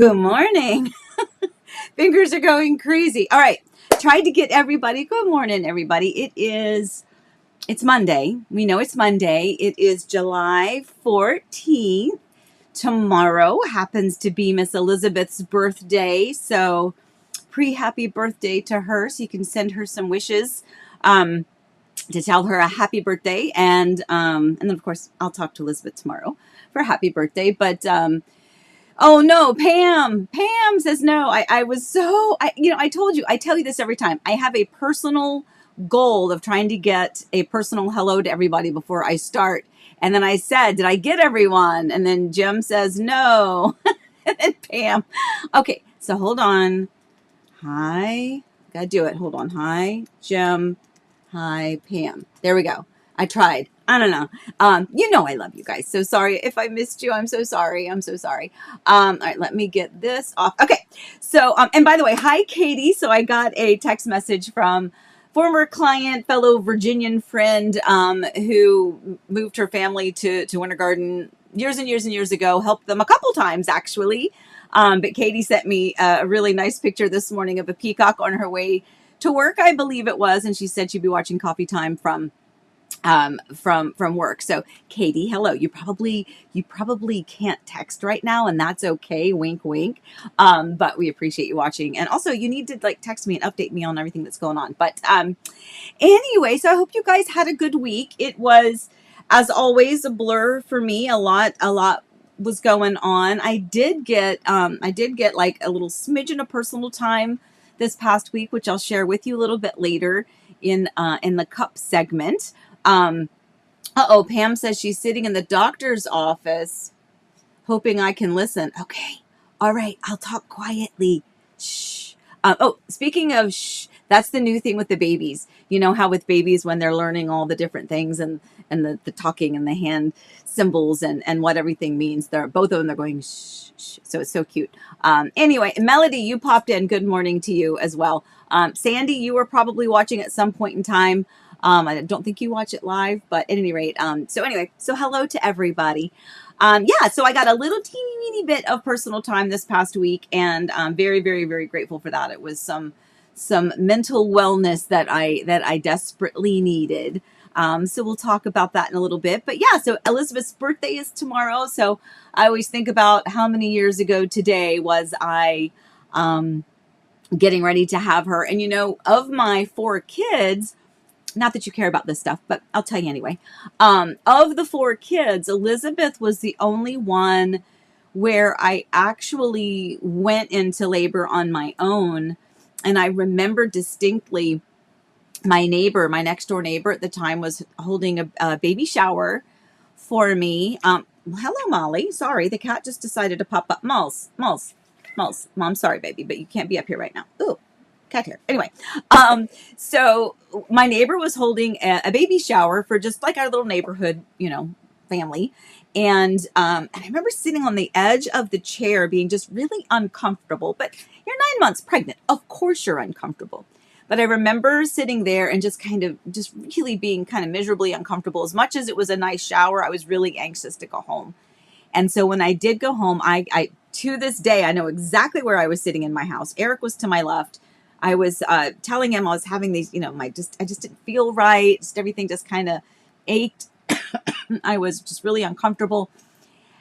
Good morning. Fingers are going crazy. All right. Tried to get everybody. Good morning, everybody. It's Monday. We know it's Monday. It is July 14th. Tomorrow happens to be Miss Elizabeth's birthday. So pre-happy birthday to her. So you can send her some wishes to tell her a happy birthday. And then of course I'll talk to Elizabeth tomorrow for a happy birthday. But oh no, Pam. Pam says no. I tell you this every time. I have a personal goal of trying to get a personal hello to everybody before I start. And then I said, did I get everyone? And then Jim says no. And then Pam. Okay, so hold on. Hi. Gotta do it. Hold on. Hi, Jim. Hi, Pam. There we go. I tried. I don't know. I love you guys. So sorry if I missed you. I'm so sorry. I'm so sorry. All right, let me get this off. Okay. So, and by the way, hi, Katie. So I got a text message from former client, fellow Virginian friend, who moved her family to Winter Garden years and years and years ago, helped them a couple times actually. But Katie sent me a really nice picture this morning of a peacock on her way to work, I believe it was. And she said she'd be watching Coffee Time from work. So Katie, hello. You probably can't text right now, and that's okay. Wink, wink. But we appreciate you watching. And also you need to text me and update me on everything that's going on. But anyway, so I hope you guys had a good week. It was, as always, a blur for me. A lot was going on. I did get like a little smidgen of personal time this past week, which I'll share with you a little bit later in the cup segment. Pam says she's sitting in the doctor's office hoping I can listen. Okay. All right. I'll talk quietly. Shh. Speaking of shh, that's the new thing with the babies. You know how with babies, when they're learning all the different things and the talking and the hand symbols and what everything means, both of them, they're going shh, shh. So it's so cute. Anyway, Melody, you popped in. Good morning to you as well. Sandy, you were probably watching at some point in time. I don't think you watch it live, but at any rate, so hello to everybody. So I got a little teeny bit of personal time this past week, and I'm very, very, very grateful for that. It was some mental wellness that I desperately needed. So we'll talk about that in a little bit. But yeah, so Elizabeth's birthday is tomorrow. So I always think about how many years ago today was I getting ready to have her. And of my 4 kids, not that you care about this stuff, but I'll tell you anyway. Of the 4 kids, Elizabeth was the only one where I actually went into labor on my own. And I remember distinctly my next door neighbor at the time was holding a baby shower for me. Hello, Molly. Sorry, the cat just decided to pop up. Mouse. Mom, sorry, baby, but you can't be up here right now. Ooh. Cat hair. Anyway, so my neighbor was holding a baby shower for just like our little neighborhood, family. And I remember sitting on the edge of the chair being just really uncomfortable, but you're 9 months pregnant. Of course you're uncomfortable. But I remember sitting there and just really being kind of miserably uncomfortable. As much as it was a nice shower, I was really anxious to go home. And so when I did go home, I to this day, I know exactly where I was sitting in my house. Eric was to my left. I was telling him I was having these, I just didn't feel right. Just everything just kind of ached. I was just really uncomfortable.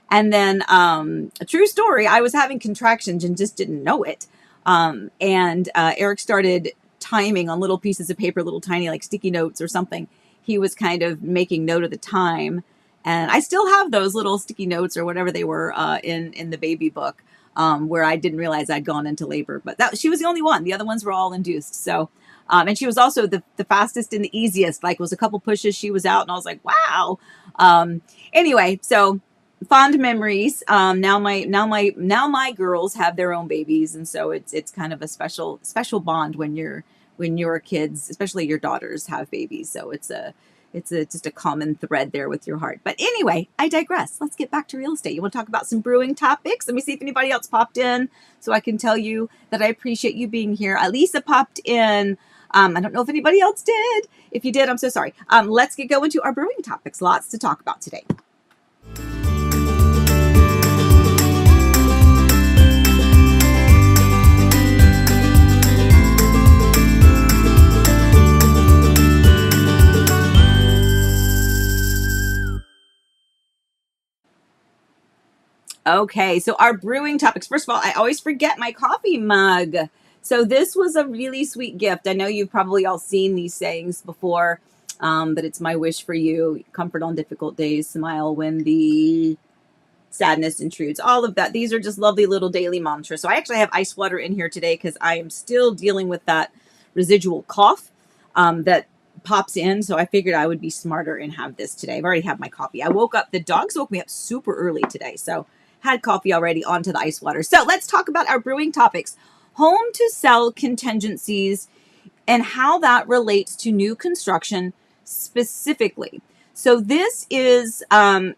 And then a true story, I was having contractions and just didn't know it. And Eric started timing on little pieces of paper, little tiny like sticky notes or something. He was kind of making note of the time. And I still have those little sticky notes or whatever they were in the baby book. Where I didn't realize I'd gone into labor, but she was the only one. The other ones were all induced. So, and she was also the fastest and the easiest. Like, it was a couple pushes, she was out, and I was like, wow. Anyway, so fond memories. Now my girls have their own babies, and so it's kind of a special bond when your kids, especially your daughters, have babies. So it's just a common thread there with your heart. But anyway, I digress. Let's get back to real estate. You want to talk about some brewing topics? Let me see if anybody else popped in so I can tell you that I appreciate you being here. Alisa popped in. I don't know if anybody else did. If you did, I'm so sorry. Let's get going to our brewing topics. Lots to talk about today. Okay, so our brewing topics. First of all, I always forget my coffee mug. So this was a really sweet gift. I know you've probably all seen these sayings before, but it's my wish for you. Comfort on difficult days, smile when the sadness intrudes, all of that. These are just lovely little daily mantras. So I actually have ice water in here today because I am still dealing with that residual cough that pops in. So I figured I would be smarter and have this today. I've already had my coffee. I woke up, the dogs woke me up super early today. So had coffee already, onto the ice water. So let's talk about our brewing topics. Home to sell contingencies and how that relates to new construction specifically. So this is a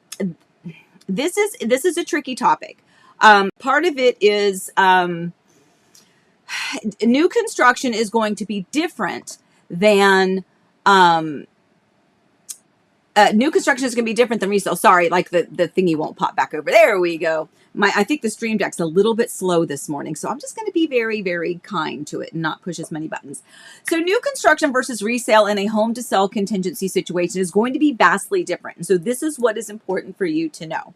tricky topic. Part of it is new construction is going to be different than new construction is going to be different than resale. Sorry, like the thingy won't pop back over. There we go. I think the Stream Deck's a little bit slow this morning, so I'm just going to be very, very kind to it and not push as many buttons. So new construction versus resale in a home to sell contingency situation is going to be vastly different. And so this is what is important for you to know.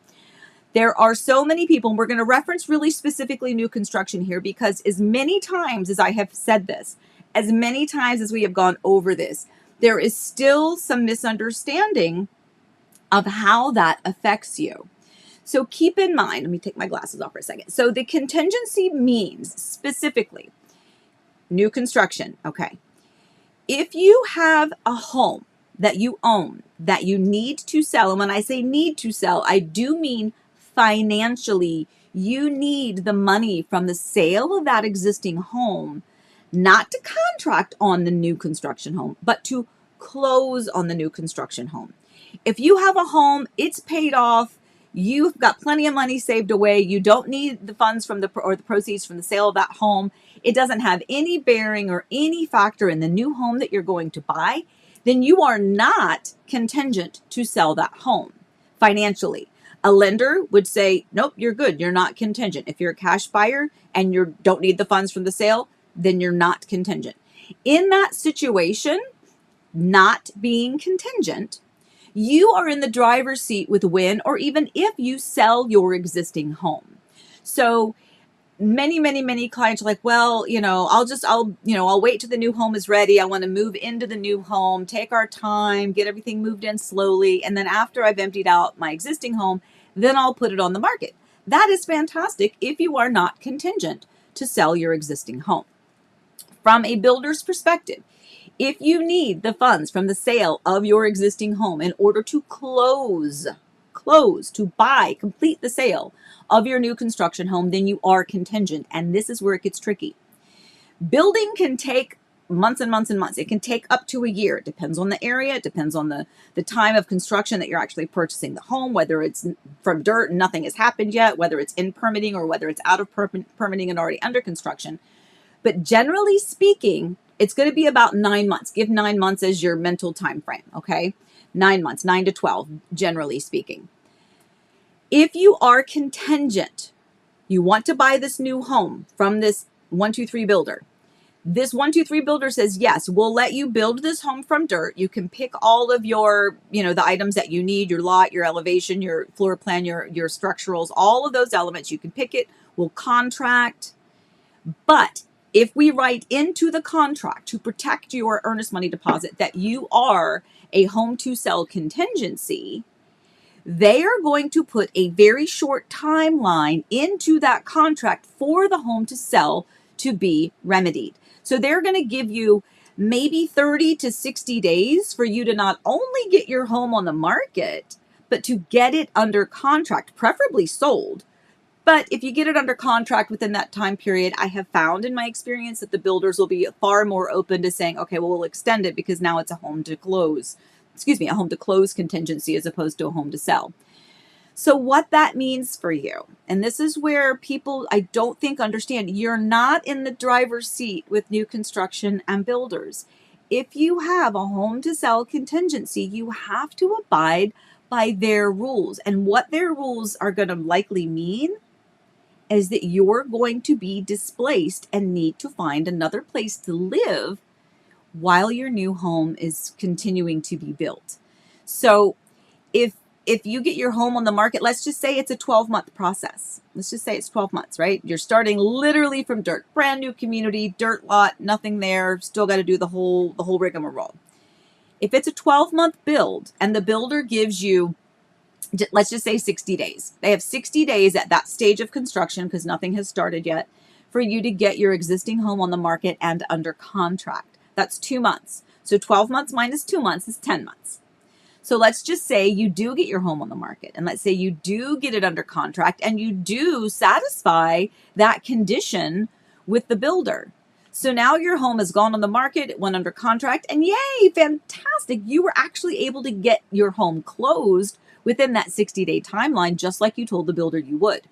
There are so many people, and we're going to reference really specifically new construction here, because as many times as I have said this, as many times as we have gone over this, there is still some misunderstanding of how that affects you. So keep in mind, let me take my glasses off for a second. So the contingency means specifically new construction. Okay. If you have a home that you own that you need to sell, and when I say need to sell, I do mean financially, you need the money from the sale of that existing home, not to contract on the new construction home, but to close on the new construction home. If you have a home, it's paid off, you've got plenty of money saved away, you don't need the funds from the proceeds from the sale of that home, it doesn't have any bearing or any factor in the new home that you're going to buy, then you are not contingent to sell that home financially. A lender would say, nope, you're good. You're not contingent. If you're a cash buyer and you don't need the funds from the sale, then you're not contingent. In that situation, not being contingent, you are in the driver's seat with when or even if you sell your existing home. So many clients are like, well, I'll wait till the new home is ready. I want to move into the new home, take our time, get everything moved in slowly. And then after I've emptied out my existing home, then I'll put it on the market. That is fantastic if you are not contingent to sell your existing home. From a builder's perspective, if you need the funds from the sale of your existing home in order to complete the sale of your new construction home, then you are contingent. And this is where it gets tricky. Building can take months and months and months. It can take up to a year. It depends on the area. It depends on the time of construction that you're actually purchasing the home, whether it's from dirt and nothing has happened yet, whether it's in permitting or whether it's out of permitting and already under construction. But generally speaking, it's going to be about 9 months. Give 9 months as your mental time frame, okay? 9 months, 9 to 12, generally speaking. If you are contingent, you want to buy this new home from this 123 builder. This 123 builder says, yes, we'll let you build this home from dirt. You can pick all of your, the items that you need, your lot, your elevation, your floor plan, your structurals, all of those elements. You can pick it. We'll contract. But if we write into the contract to protect your earnest money deposit that you are a home to sell contingency, they are going to put a very short timeline into that contract for the home to sell to be remedied. So they're going to give you maybe 30 to 60 days for you to not only get your home on the market, but to get it under contract, preferably sold. But if you get it under contract within that time period, I have found in my experience that the builders will be far more open to saying, okay, well, we'll extend it because now it's a home to close contingency as opposed to a home to sell. So what that means for you, and this is where people, I don't think, understand, you're not in the driver's seat with new construction and builders. If you have a home to sell contingency, you have to abide by their rules. And what their rules are going to likely mean is that you're going to be displaced and need to find another place to live while your new home is continuing to be built. So if if you get your home on the market, let's just say it's a 12-month process. Let's just say it's 12 months, right? You're starting literally from dirt, brand new community, dirt lot, nothing there, still got to do the whole rigmarole. If it's a 12-month build and the builder gives you, let's just say 60 days. They have 60 days at that stage of construction because nothing has started yet for you to get your existing home on the market and under contract. That's 2 months. So 12 months minus 2 months is 10 months. So let's just say you do get your home on the market, and let's say you do get it under contract and you do satisfy that condition with the builder. So now your home has gone on the market, it went under contract, and yay, fantastic. You were actually able to get your home closed within that 60-day timeline, just like you told the builder you would.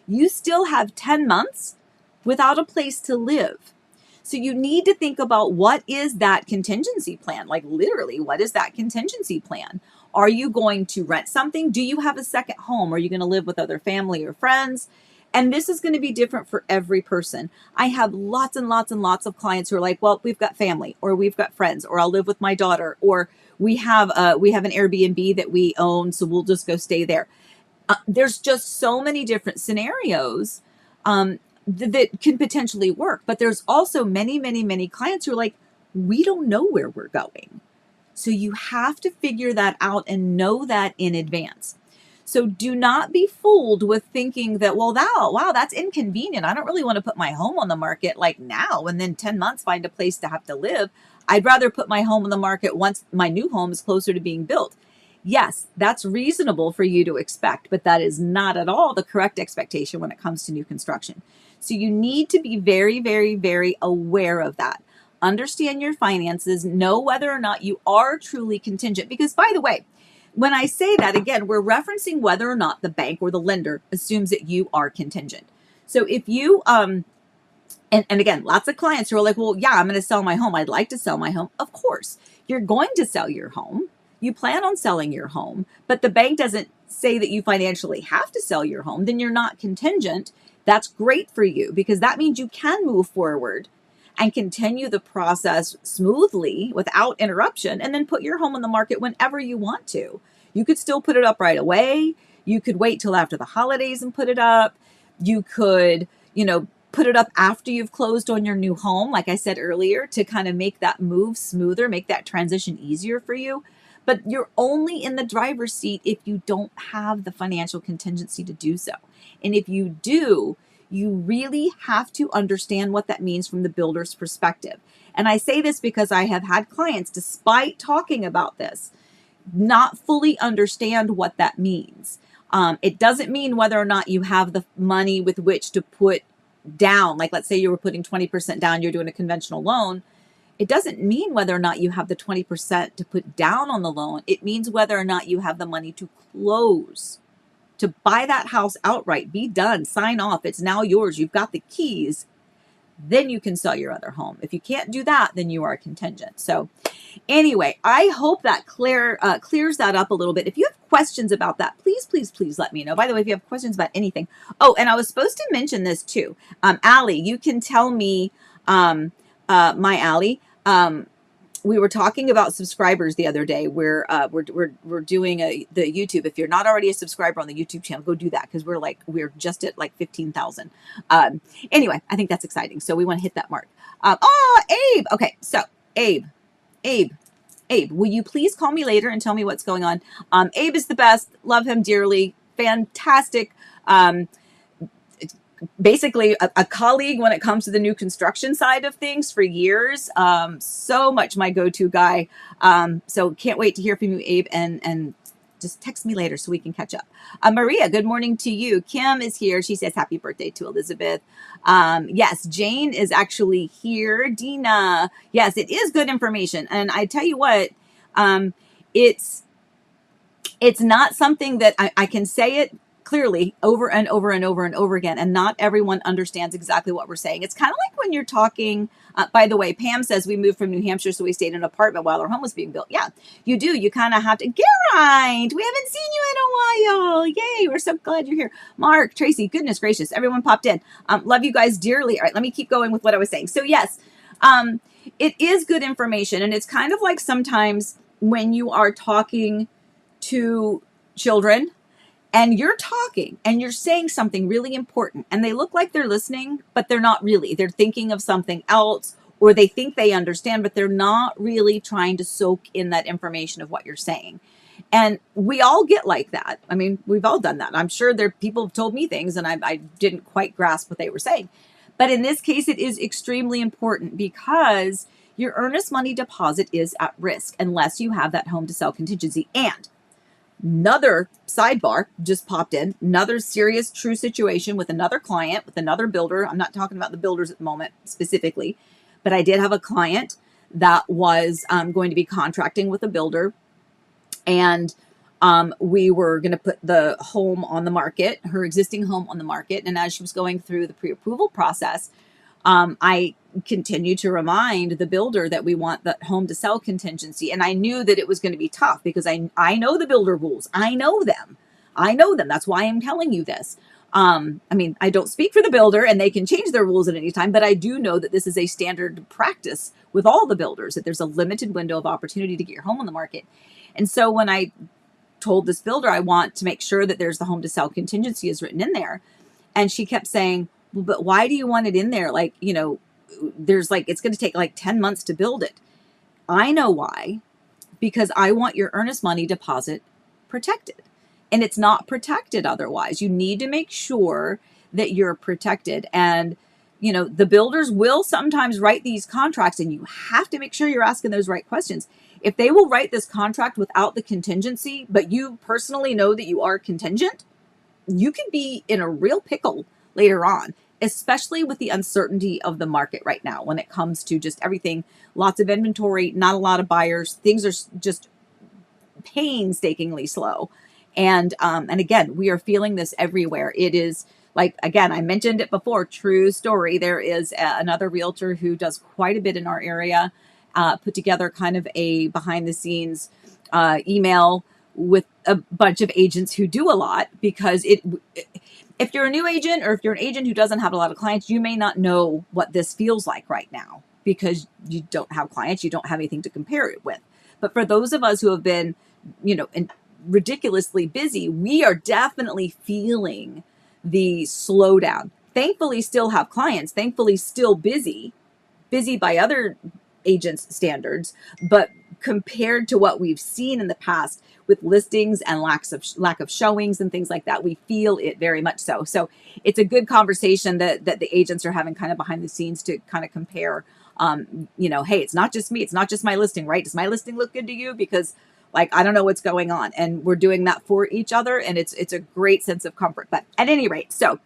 You still have 10 months without a place to live. So you need to think about what is that contingency plan? Like literally, what is that contingency plan? Are you going to rent something? Do you have a second home? Are you going to live with other family or friends? And this is going to be different for every person. I have lots and lots and lots of clients who are like, well, we've got family, or we've got friends, or I'll live with my daughter, or we have an Airbnb that we own, so we'll just go stay there. There's just so many different scenarios that can potentially work. But there's also many, many, many clients who are like, we don't know where we're going. So you have to figure that out and know that in advance. So do not be fooled with thinking that, well, wow, that's inconvenient. I don't really want to put my home on the market like now and then 10 months find a place to have to live. I'd rather put my home on the market once my new home is closer to being built. Yes, that's reasonable for you to expect, but that is not at all the correct expectation when it comes to new construction. So you need to be very, very, very aware of that. Understand your finances, know whether or not you are truly contingent. Because by the way, when I say that, again, we're referencing whether or not the bank or the lender assumes that you are contingent. So if you, and again, lots of clients who are like, well, yeah, I'm going to sell my home. I'd like to sell my home. Of course, you're going to sell your home. You plan on selling your home, but the bank doesn't say that you financially have to sell your home. Then you're not contingent. That's great for you because that means you can move forward and continue the process smoothly without interruption and then put your home on the market whenever you want to. You could still put it up right away. You could wait till after the holidays and put it up. You could, put it up after you've closed on your new home, like I said earlier, to kind of make that move smoother, make that transition easier for you. But you're only in the driver's seat if you don't have the financial contingency to do so. And if you do, you really have to understand what that means from the builder's perspective. And I say this because I have had clients, despite talking about this, not fully understand what that means. It doesn't mean whether or not you have the money with which to put down. Like, let's say you were putting 20% down, you're doing a conventional loan. It doesn't mean whether or not you have the 20% to put down on the loan. It means whether or not you have the money to close, to buy that house outright, be done, sign off. It's now yours. You've got the keys. Then you can sell your other home. If you can't do that, then you are contingent. So anyway, I hope that clears that up a little bit. If you have questions about that, please, please, please let me know. By the way, if you have questions about anything. Oh, and I was supposed to mention this too. Allie, you can tell me, my Allie, we were talking about subscribers the other day. We're doing the YouTube. If you're not already a subscriber on the YouTube channel, go do that because we're just at like 15,000. Anyway, I think that's exciting. So we want to hit that mark. Abe. Okay, so Abe, will you please call me later and tell me what's going on? Abe is the best. Love him dearly. Fantastic. Basically a colleague when it comes to the new construction side of things for years. So much my go-to guy. So can't wait to hear from you, Abe, and just text me later so we can catch up. Maria, good morning to you. Kim is here. She says happy birthday to Elizabeth. Yes, Jane is actually here. Dina, yes, it is good information. And I tell you what, it's not something that I can say it clearly over and over and over and over again, and not everyone understands exactly what we're saying. It's kind of like when you're talking, by the way, Pam says we moved from New Hampshire, so we stayed in an apartment while our home was being built. Yeah, you do. You kind of have to, Geraint, we haven't seen you in a while. Yay, we're so glad you're here. Mark, Tracy, goodness gracious, everyone popped in. Love you guys dearly. All right, let me keep going with what I was saying. So yes, it is good information, and it's kind of like sometimes when you are talking to children, and you're talking and you're saying something really important, and they look like they're listening, but they're not really. They're thinking of something else, or they think they understand, but they're not really trying to soak in that information of what you're saying. And we all get like that. I mean, we've all done that. I'm sure there people have told me things and I didn't quite grasp what they were saying. But in this case, it is extremely important because your earnest money deposit is at risk unless you have that home to sell contingency. And another sidebar just popped in, another serious true situation with another client, with another builder. I'm not talking about the builders at the moment specifically, but I did have a client that was going to be contracting with a builder, and we were going to put the home on the market, her existing home on the market. And as she was going through the pre-approval process, I continued to remind the builder that we want the home to sell contingency. And I knew that it was going to be tough because I know the builder rules. I know them. That's why I'm telling you this. I mean, I don't speak for the builder and they can change their rules at any time, but I do know that this is a standard practice with all the builders, that there's a limited window of opportunity to get your home on the market. And so when I told this builder, I want to make sure that there's the home to sell contingency is written in there. And she kept saying, well, but why do you want it in there? Like, there's it's going to take like 10 months to build it. I know why, because I want your earnest money deposit protected, and it's not protected otherwise. You need to make sure that you're protected. And, the builders will sometimes write these contracts, and you have to make sure you're asking those right questions. If they will write this contract without the contingency, but you personally know that you are contingent, you could be in a real pickle later on, especially with the uncertainty of the market right now when it comes to just everything. Lots of inventory, not a lot of buyers. Things are just painstakingly slow. And again, we are feeling this everywhere. It is again, I mentioned it before, true story. There is another realtor who does quite a bit in our area, put together kind of a behind the scenes email with a bunch of agents who do a lot, because if you're a new agent, or if you're an agent who doesn't have a lot of clients, you may not know what this feels like right now because you don't have clients, you don't have anything to compare it with. But for those of us who have been, ridiculously busy, we are definitely feeling the slowdown. Thankfully, still have clients, thankfully still busy by other agents' standards, but compared to what we've seen in the past with listings and lack of showings and things like that, we feel it very much so. So it's a good conversation that the agents are having kind of behind the scenes to kind of compare, hey, it's not just me, it's not just my listing, right? Does my listing look good to you? Because I don't know what's going on, and we're doing that for each other, and it's a great sense of comfort. But at any rate, so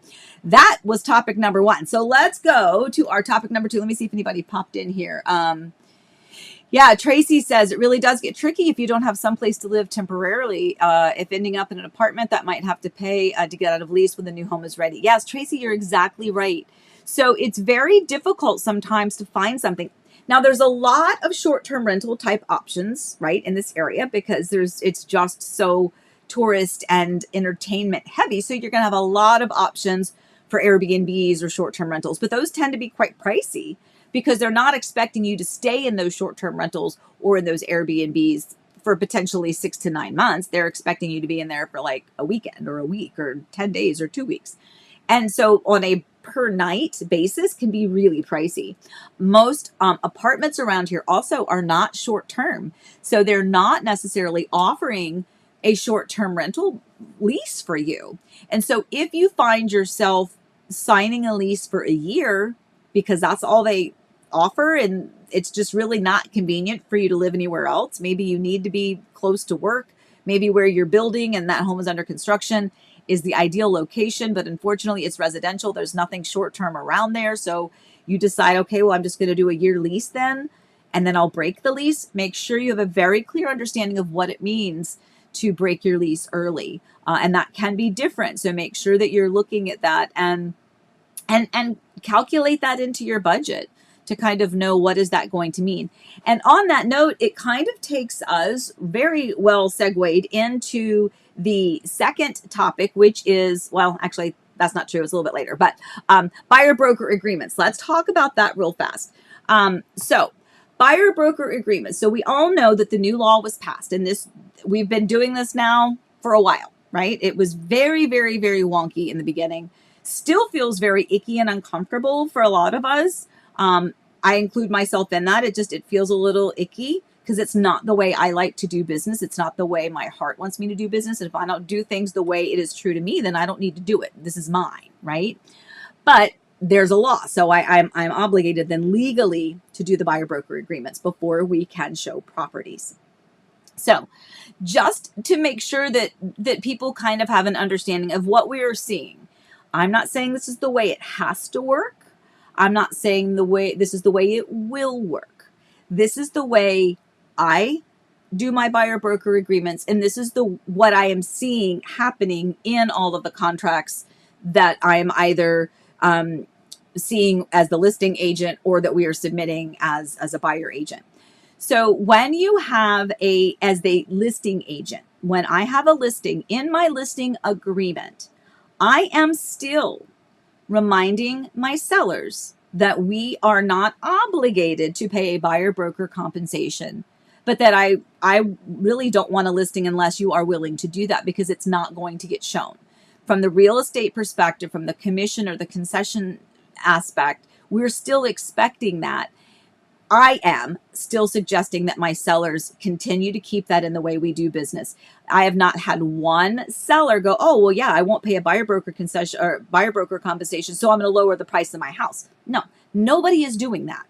that was topic number one. So let's go to our topic number two. Let me see if anybody popped in here. Yeah, Tracy says it really does get tricky if you don't have someplace to live temporarily. If ending up in an apartment that might have to pay to get out of lease when the new home is ready. Yes, Tracy, you're exactly right. So it's very difficult sometimes to find something. Now, there's a lot of short-term rental type options, right, in this area, because it's just so tourist and entertainment heavy. So you're going to have a lot of options for Airbnbs or short-term rentals, but those tend to be quite pricey because they're not expecting you to stay in those short-term rentals or in those Airbnbs for potentially 6 to 9 months. They're expecting you to be in there for like a weekend or a week or 10 days or 2 weeks. And so on a per night basis can be really pricey. Most apartments around here also are not short-term. So they're not necessarily offering a short-term rental lease for you. And so if you find yourself signing a lease for a year because that's all they offer and it's just really not convenient for you to live anywhere else, maybe you need to be close to work, maybe where you're building and that home is under construction is the ideal location, but unfortunately it's residential. There's nothing short-term around there. So you decide, okay, well, I'm just going to do a year lease then, and then I'll break the lease. Make sure you have a very clear understanding of what it means to break your lease early. And that can be different. So make sure that you're looking at that and calculate that into your budget to kind of know what is that going to mean. And on that note, it kind of takes us very well segued into the second topic, which is, well, actually, that's not true. It's a little bit later, but buyer broker agreements. Let's talk about that real fast. So buyer broker agreements. So we all know that the new law was passed, and we've been doing this now for a while, right? It was very, very, very wonky in the beginning. Still feels very icky and uncomfortable for a lot of us. I include myself in that. It feels a little icky because it's not the way I like to do business. It's not the way my heart wants me to do business. And if I don't do things the way it is true to me, then I don't need to do it. This is mine, right? But there's a law. So I'm obligated then legally to do the buyer broker agreements before we can show properties. So just to make sure that people kind of have an understanding of what we are seeing. I'm not saying this is the way it has to work. I'm not saying this is the way it will work. This is the way I do my buyer broker agreements, and this is what I am seeing happening in all of the contracts that I am either seeing as the listing agent or that we are submitting as a buyer agent. So when you have as the listing agent, when I have a listing in my listing agreement, I am still reminding my sellers that we are not obligated to pay a buyer broker compensation, but that I really don't want a listing unless you are willing to do that, because it's not going to get shown. From the real estate perspective, from the commission or the concession aspect, we're still expecting that. I am still suggesting that my sellers continue to keep that in the way we do business. I have not had one seller go, oh, well, yeah, I won't pay a buyer broker concession or buyer broker compensation, so I'm going to lower the price of my house. No, nobody is doing that.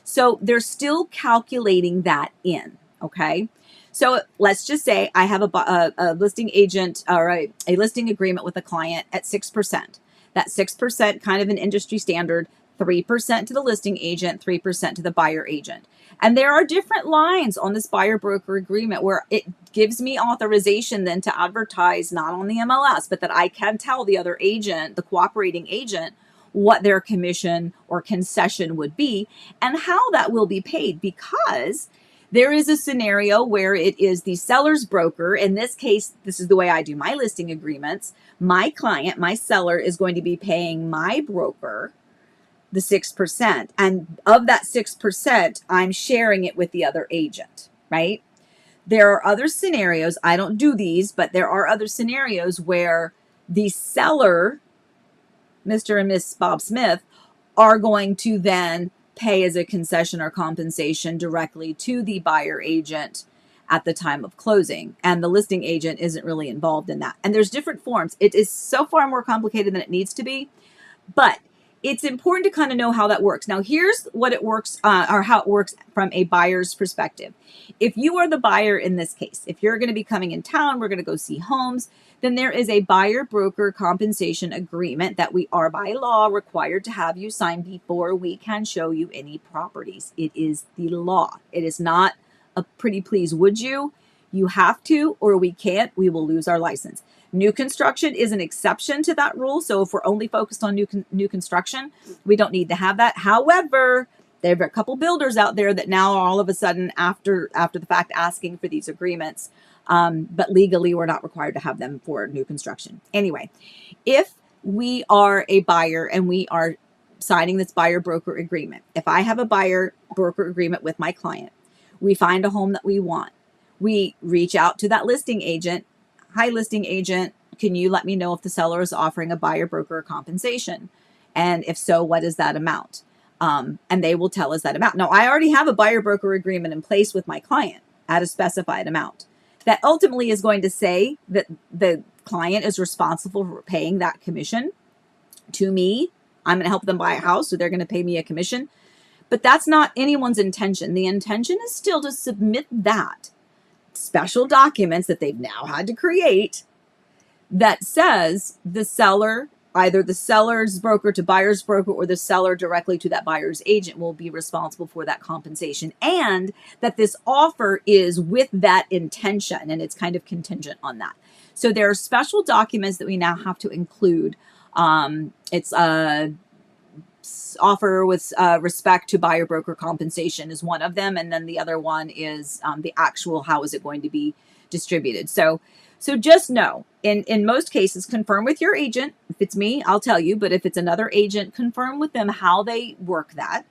So they're still calculating that in, okay? So let's just say I have a listing agent or a listing agreement with a client at 6%. That 6% kind of an industry standard, 3% to the listing agent, 3% to the buyer agent. And there are different lines on this buyer broker agreement where it gives me authorization then to advertise not on the MLS, but that I can tell the other agent, the cooperating agent, what their commission or concession would be and how that will be paid, because there is a scenario where it is the seller's broker. In this case, this is the way I do my listing agreements. My client, my seller, is going to be paying my broker the 6%. And of that 6%, I'm sharing it with the other agent, right? There are other scenarios, I don't do these, but there are other scenarios where the seller, Mr. and Miss Bob Smith, are going to then pay as a concession or compensation directly to the buyer agent at the time of closing. And the listing agent isn't really involved in that. And there's different forms. It is so far more complicated than it needs to be, but it's important to kind of know how that works. Now, here's what it works or how it works from a buyer's perspective. If you are the buyer in this case, if you're going to be coming in town, we're going to go see homes, then there is a buyer broker compensation agreement that we are by law required to have you sign before we can show you any properties. It is the law. It is not a pretty please would you. You have to, or we can't, we will lose our license. New construction is an exception to that rule. So if we're only focused on new construction, we don't need to have that. However, there are a couple builders out there that now are all of a sudden after the fact asking for these agreements. But legally, we're not required to have them for new construction. Anyway, if we are a buyer and we are signing this buyer broker agreement, if I have a buyer broker agreement with my client, we find a home that we want. We reach out to that listing agent. Hi, listing agent, can you let me know if the seller is offering a buyer broker compensation? And if so, what is that amount? And they will tell us that amount. Now, I already have a buyer broker agreement in place with my client at a specified amount. That ultimately is going to say that the client is responsible for paying that commission to me. I'm going to help them buy a house, so they're going to pay me a commission. But that's not anyone's intention. The intention is still to submit that special documents that they've now had to create that says the seller, either the seller's broker to buyer's broker or the seller directly to that buyer's agent, will be responsible for that compensation, and that this offer is with that intention and it's kind of contingent on that. So there are special documents that we now have to include. It's a offer with respect to buyer broker compensation is one of them, and then the other one is the actual how is it going to be distributed. So just know, in most cases, confirm with your agent. If it's me, I'll tell you, but if it's another agent, confirm with them how they work that.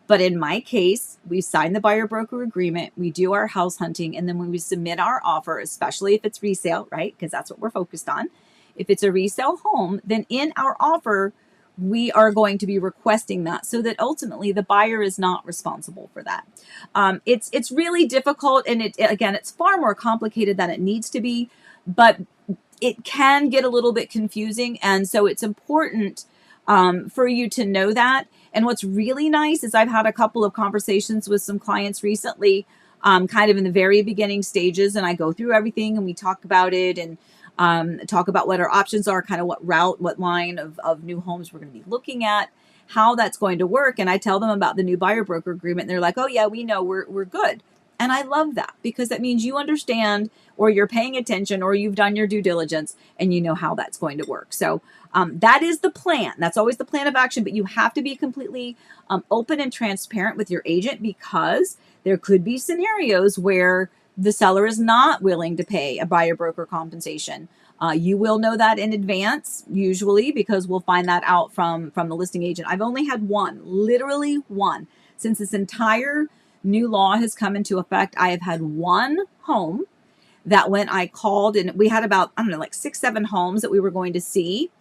But in my case, we sign the buyer broker agreement, we do our house hunting, and then when we submit our offer, especially if it's resale, right? Because that's what we're focused on. If it's a resale home, then in our offer, we are going to be requesting that so that ultimately the buyer is not responsible for that. It's really difficult, and again, it's far more complicated than it needs to be, but it can get a little bit confusing. And so it's important for you to know that. And what's really nice is I've had a couple of conversations with some clients recently, kind of in the very beginning stages, and I go through everything and we talk about it and talk about what our options are, kind of what route, what line of new homes we're going to be looking at, how that's going to work. And I tell them about the new buyer broker agreement. And they're like, oh yeah, we know, we're good. And I love that because that means you understand, or you're paying attention, or you've done your due diligence and you know how that's going to work. So that is the plan. That's always the plan of action, but you have to be completely open and transparent with your agent, because there could be scenarios where the seller is not willing to pay a buyer broker compensation. You will know that in advance, usually, because we'll find that out from the listing agent. I've only had one, literally one, since this entire new law has come into effect. I have had one home that when I called, and we had about, I don't know, like 6-7 homes that we were going to see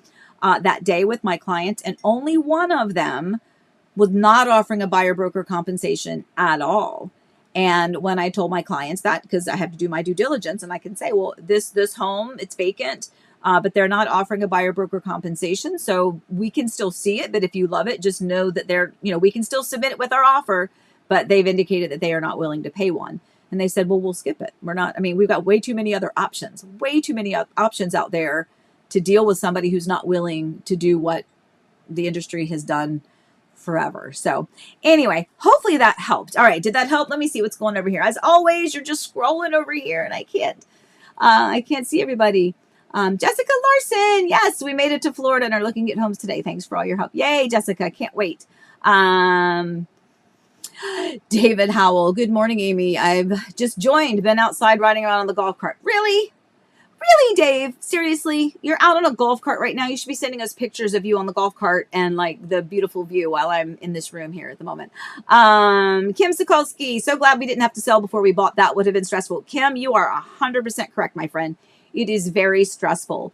that day with my clients, and only one of them was not offering a buyer broker compensation at all. And when I told my clients that, because I have to do my due diligence, and I can say, well, this home, it's vacant, but they're not offering a buyer broker compensation. So we can still see it, but if you love it, just know that we can still submit it with our offer, but they've indicated that they are not willing to pay one. And they said, well, we'll skip it. We've got way too many other options, out there to deal with somebody who's not willing to do what the industry has done forever. So anyway, hopefully that helped. All right. Did that help? Let me see what's going over here. As always, you're just scrolling over here and I can't see everybody. Jessica Larson. Yes, we made it to Florida and are looking at homes today. Thanks for all your help. Yay, Jessica. Can't wait. David Howell. Good morning, Amy. I've just joined, been outside riding around on the golf cart. Really? Really, Dave? Seriously? You're out on a golf cart right now? You should be sending us pictures of you on the golf cart and like the beautiful view while I'm in this room here at the moment. Kim Sokolsky, so glad we didn't have to sell before we bought. That would have been stressful. Kim, you are 100% correct, my friend. It is very stressful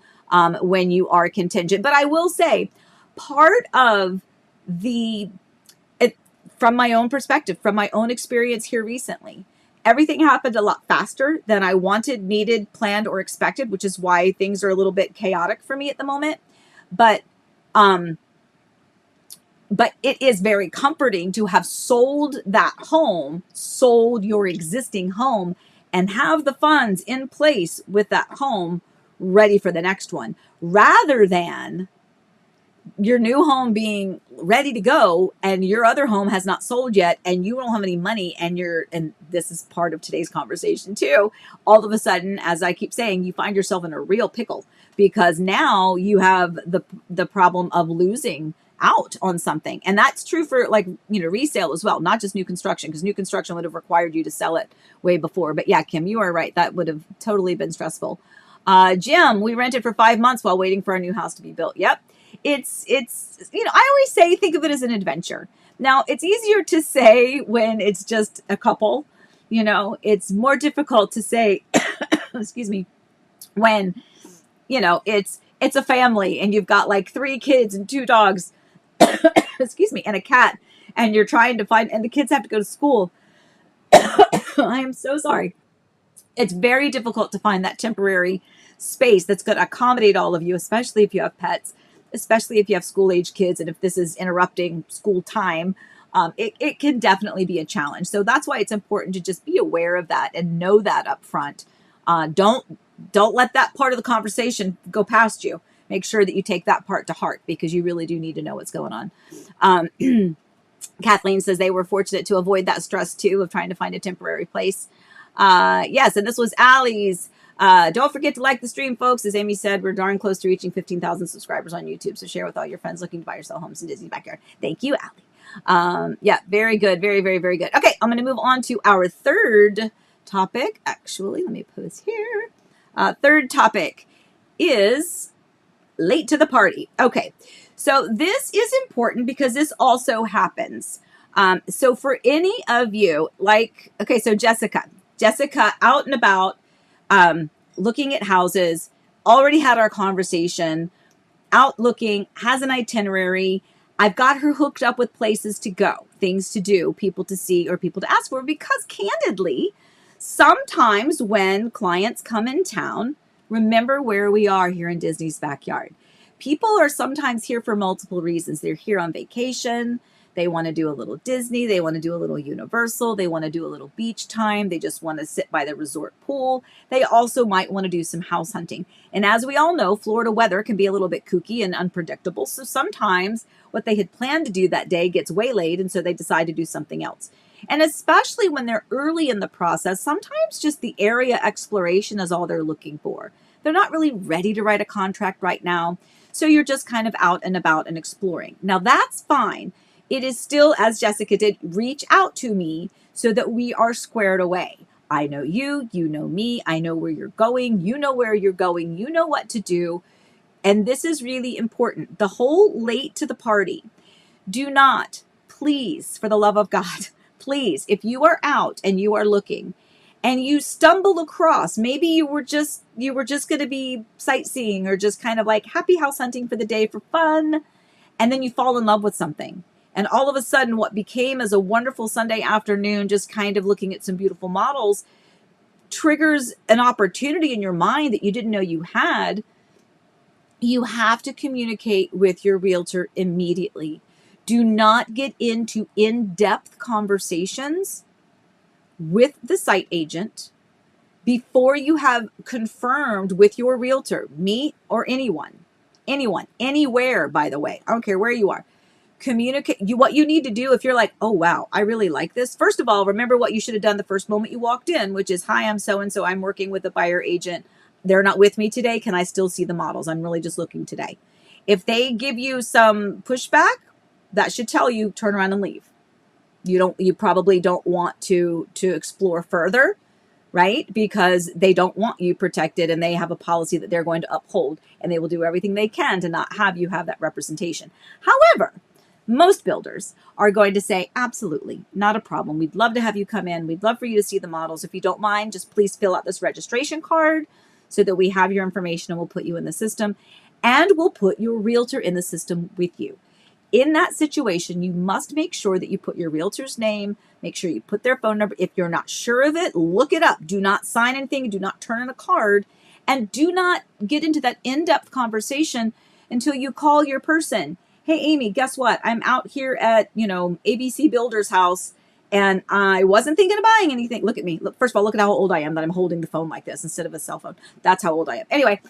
when you are contingent. But I will say, part of from my own perspective, from my own experience here recently, everything happened a lot faster than I wanted, needed, planned, or expected, which is why things are a little bit chaotic for me at the moment. But it is very comforting to have sold your existing home, and have the funds in place with that home ready for the next one, rather than your new home being ready to go and your other home has not sold yet and you don't have any money, and this is part of today's conversation too. All of a sudden, as I keep saying, you find yourself in a real pickle, because now you have the problem of losing out on something. And that's true for resale as well, not just new construction, because new construction would have required you to sell it way before. But yeah, Kim, you are right. That would have totally been stressful. Jim, we rented for 5 months while waiting for our new house to be built. Yep. It's I always say, think of it as an adventure. Now, it's easier to say when it's just a couple, it's more difficult to say, excuse me, when, it's a family and you've got like 3 kids and 2 dogs, excuse me, and a cat, and you're trying to and the kids have to go to school. I am so sorry. It's very difficult to find that temporary space that's going to accommodate all of you, especially if you have pets, especially if you have school-age kids, and if this is interrupting school time, it can definitely be a challenge. So that's why it's important to just be aware of that and know that up front. Don't let that part of the conversation go past you. Make sure that you take that part to heart, because you really do need to know what's going on. Kathleen says they were fortunate to avoid that stress too of trying to find a temporary place. Yes, and this was Allie's. Don't forget to like the stream, folks. As Amy said, we're darn close to reaching 15,000 subscribers on YouTube. So share with all your friends looking to buy or sell homes in Disney's backyard. Thank you, Allie. Yeah, very good. Very, very, very good. Okay, I'm going to move on to our third topic. Actually, let me put this here. Third topic is late to the party. Okay, so this is important because this also happens. So for any of you, like, okay, so Jessica out and about, looking at houses, already had our conversation, out looking, has an itinerary. I've got her hooked up with places to go, things to do, people to see, or people to ask for, because candidly, sometimes when clients come in town, remember where we are here in Disney's backyard. People are sometimes here for multiple reasons. They're here on vacation. They want to do a little Disney. They want to do a little Universal. They want to do a little beach time. They just want to sit by the resort pool. They also might want to do some house hunting. And as we all know, Florida weather can be a little bit kooky and unpredictable. So sometimes what they had planned to do that day gets waylaid, and so they decide to do something else. And especially when they're early in the process, sometimes just the area exploration is all they're looking for. They're not really ready to write a contract right now. So you're just kind of out and about and exploring. Now that's fine. It is still, as Jessica did, reach out to me so that we are squared away. I know you, you know me, I know where you're going, you know where you're going, you know what to do. And this is really important. The whole late to the party. Do not, please, for the love of God, please, if you are out and you are looking and you stumble across, maybe you were just going to be sightseeing or just kind of like happy house hunting for the day for fun, and then you fall in love with something. And all of a sudden, what became as a wonderful Sunday afternoon, just kind of looking at some beautiful models, triggers an opportunity in your mind that you didn't know you had. You have to communicate with your realtor immediately. Do not get into in-depth conversations with the site agent before you have confirmed with your realtor, me or anyone, anywhere, by the way. I don't care where you are. Communicate what you need to do. If you're like, oh wow, I really like this, first of all, remember what you should have done the first moment you walked in, which is, hi, I'm so and so, I'm working with a buyer agent, they're not with me today, can I still see the models? I'm really just looking today. If they give you some pushback, that should tell you turn around and leave. You probably don't want to explore further, right? Because they don't want you protected, and they have a policy that they're going to uphold, and they will do everything they can to not have you have that representation. However, most builders are going to say, absolutely, not a problem. We'd love to have you come in. We'd love for you to see the models. If you don't mind, just please fill out this registration card so that we have your information, and we'll put you in the system, and we'll put your realtor in the system with you. In that situation, you must make sure that you put your realtor's name, make sure you put their phone number. If you're not sure of it, look it up. Do not sign anything. Do not turn in a card, and do not get into that in-depth conversation until you call your person. Hey, Amy, guess what? I'm out here at, ABC Builder's house, and I wasn't thinking of buying anything. Look at me. Look, first of all, look at how old I am that I'm holding the phone like this instead of a cell phone. That's how old I am. Anyway,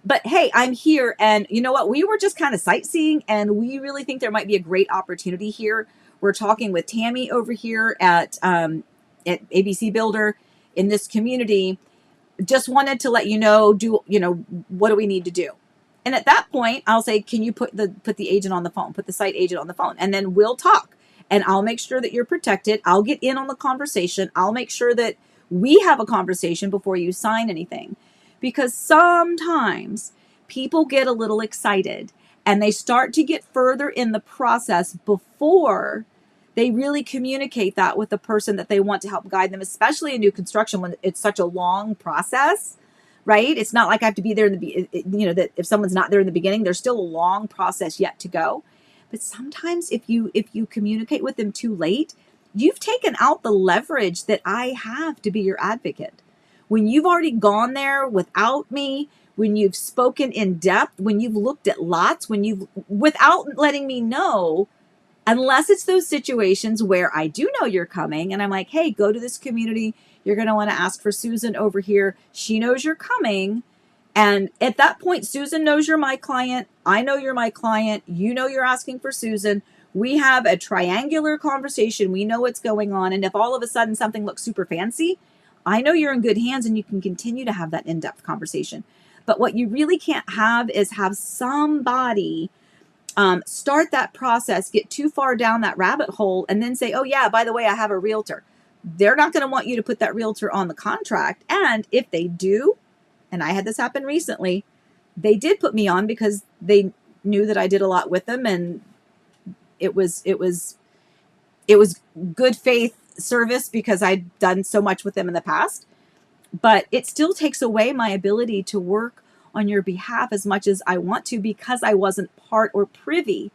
but hey, I'm here, and you know what? We were just kind of sightseeing, and we really think there might be a great opportunity here. We're talking with Tammy over here at ABC Builder in this community. Just wanted to let you know, what do we need to do? And at that point, I'll say, can you put the agent on the phone, put the site agent on the phone, and then we'll talk. And I'll make sure that you're protected. I'll get in on the conversation. I'll make sure that we have a conversation before you sign anything. Because sometimes people get a little excited and they start to get further in the process before they really communicate that with the person that they want to help guide them, especially in new construction when it's such a long process. Right? It's not like I have to be there that if someone's not there in the beginning, there's still a long process yet to go. But sometimes if you communicate with them too late, you've taken out the leverage that I have to be your advocate. When you've already gone there without me, when you've spoken in depth, when you've looked at lots, without letting me know, unless it's those situations where I do know you're coming and I'm like, hey, go to this community. You're going to want to ask for Susan over here. She knows you're coming. And at that point, Susan knows you're my client. I know you're my client. You know you're asking for Susan. We have a triangular conversation. We know what's going on. And if all of a sudden something looks super fancy, I know you're in good hands and you can continue to have that in-depth conversation. But what you really can't have is have somebody start that process, get too far down that rabbit hole, and then say, oh yeah, by the way, I have a realtor. They're not going to want you to put that realtor on the contract. And if they do, and I had this happen recently, they did put me on because they knew that I did a lot with them, and it was It was good faith service because I'd done so much with them in the past, but it still takes away my ability to work on your behalf as much as I want to because I wasn't part or privy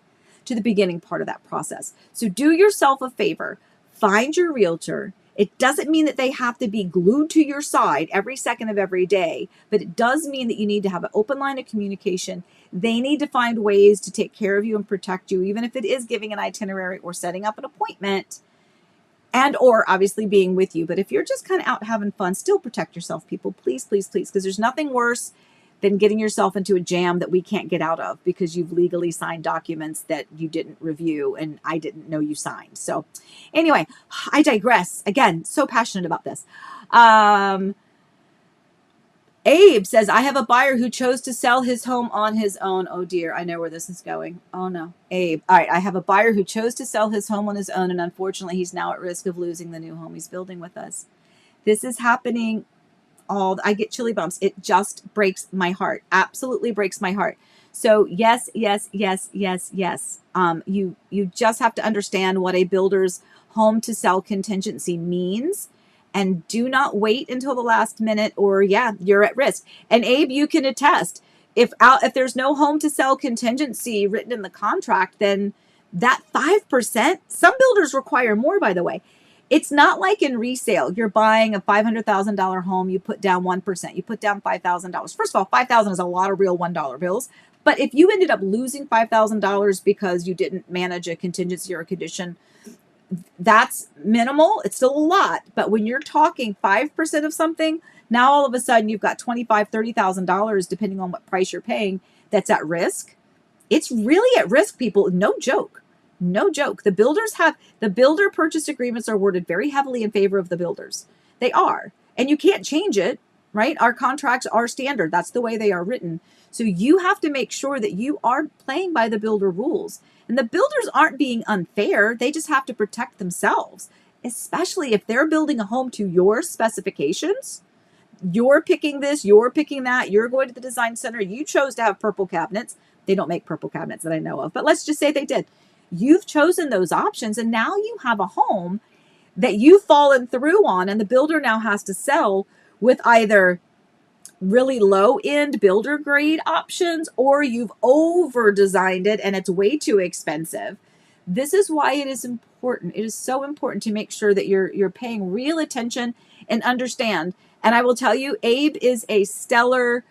to the beginning part of that process. So do yourself a favor, find your realtor. It doesn't mean that they have to be glued to your side every second of every day, but it does mean that you need to have an open line of communication. They need to find ways to take care of you and protect you, even if it is giving an itinerary or setting up an appointment and or obviously being with you. But if you're just kind of out having fun, still protect yourself, people. Please, please, please, because there's nothing worse than getting yourself into a jam that we can't get out of because you've legally signed documents that you didn't review and I didn't know you signed. So anyway, I digress. Again, so passionate about this. Abe says, I have a buyer who chose to sell his home on his own. Oh dear, I know where this is going. Oh no, Abe. All right, I have a buyer who chose to sell his home on his own, and unfortunately, he's now at risk of losing the new home he's building with us. This is happening I get chilly bumps. It just breaks my heart. Absolutely breaks my heart. So yes, yes, yes, yes, yes. You just have to understand what a builder's home to sell contingency means. And do not wait until the last minute or you're at risk. And Abe, you can attest, if there's no home to sell contingency written in the contract, then that 5%, some builders require more, by the way. It's not like in resale. You're buying a $500,000 home. You put down 1%. You put down $5,000. First of all, $5,000 is a lot of real $1 bills. But if you ended up losing $5,000 because you didn't manage a contingency or a condition, that's minimal. It's still a lot. But when you're talking 5% of something, now all of a sudden you've got $25,000, $30,000, depending on what price you're paying, that's at risk. It's really at risk, people. No joke. No joke. The builder purchase agreements are worded very heavily in favor of the builders. They are. And you can't change it, right? Our contracts are standard. That's the way they are written. So you have to make sure that you are playing by the builder rules. And the builders aren't being unfair. They just have to protect themselves, especially if they're building a home to your specifications. You're picking this, you're picking that, you're going to the design center. You chose to have purple cabinets. They don't make purple cabinets that I know of, but let's just say they did. You've chosen those options, and now you have a home that you've fallen through on, and the builder now has to sell with either really low-end builder grade options or you've over-designed it and it's way too expensive. This is why it is important. It is so important to make sure that you're paying real attention and understand. And I will tell you, Abe is a stellar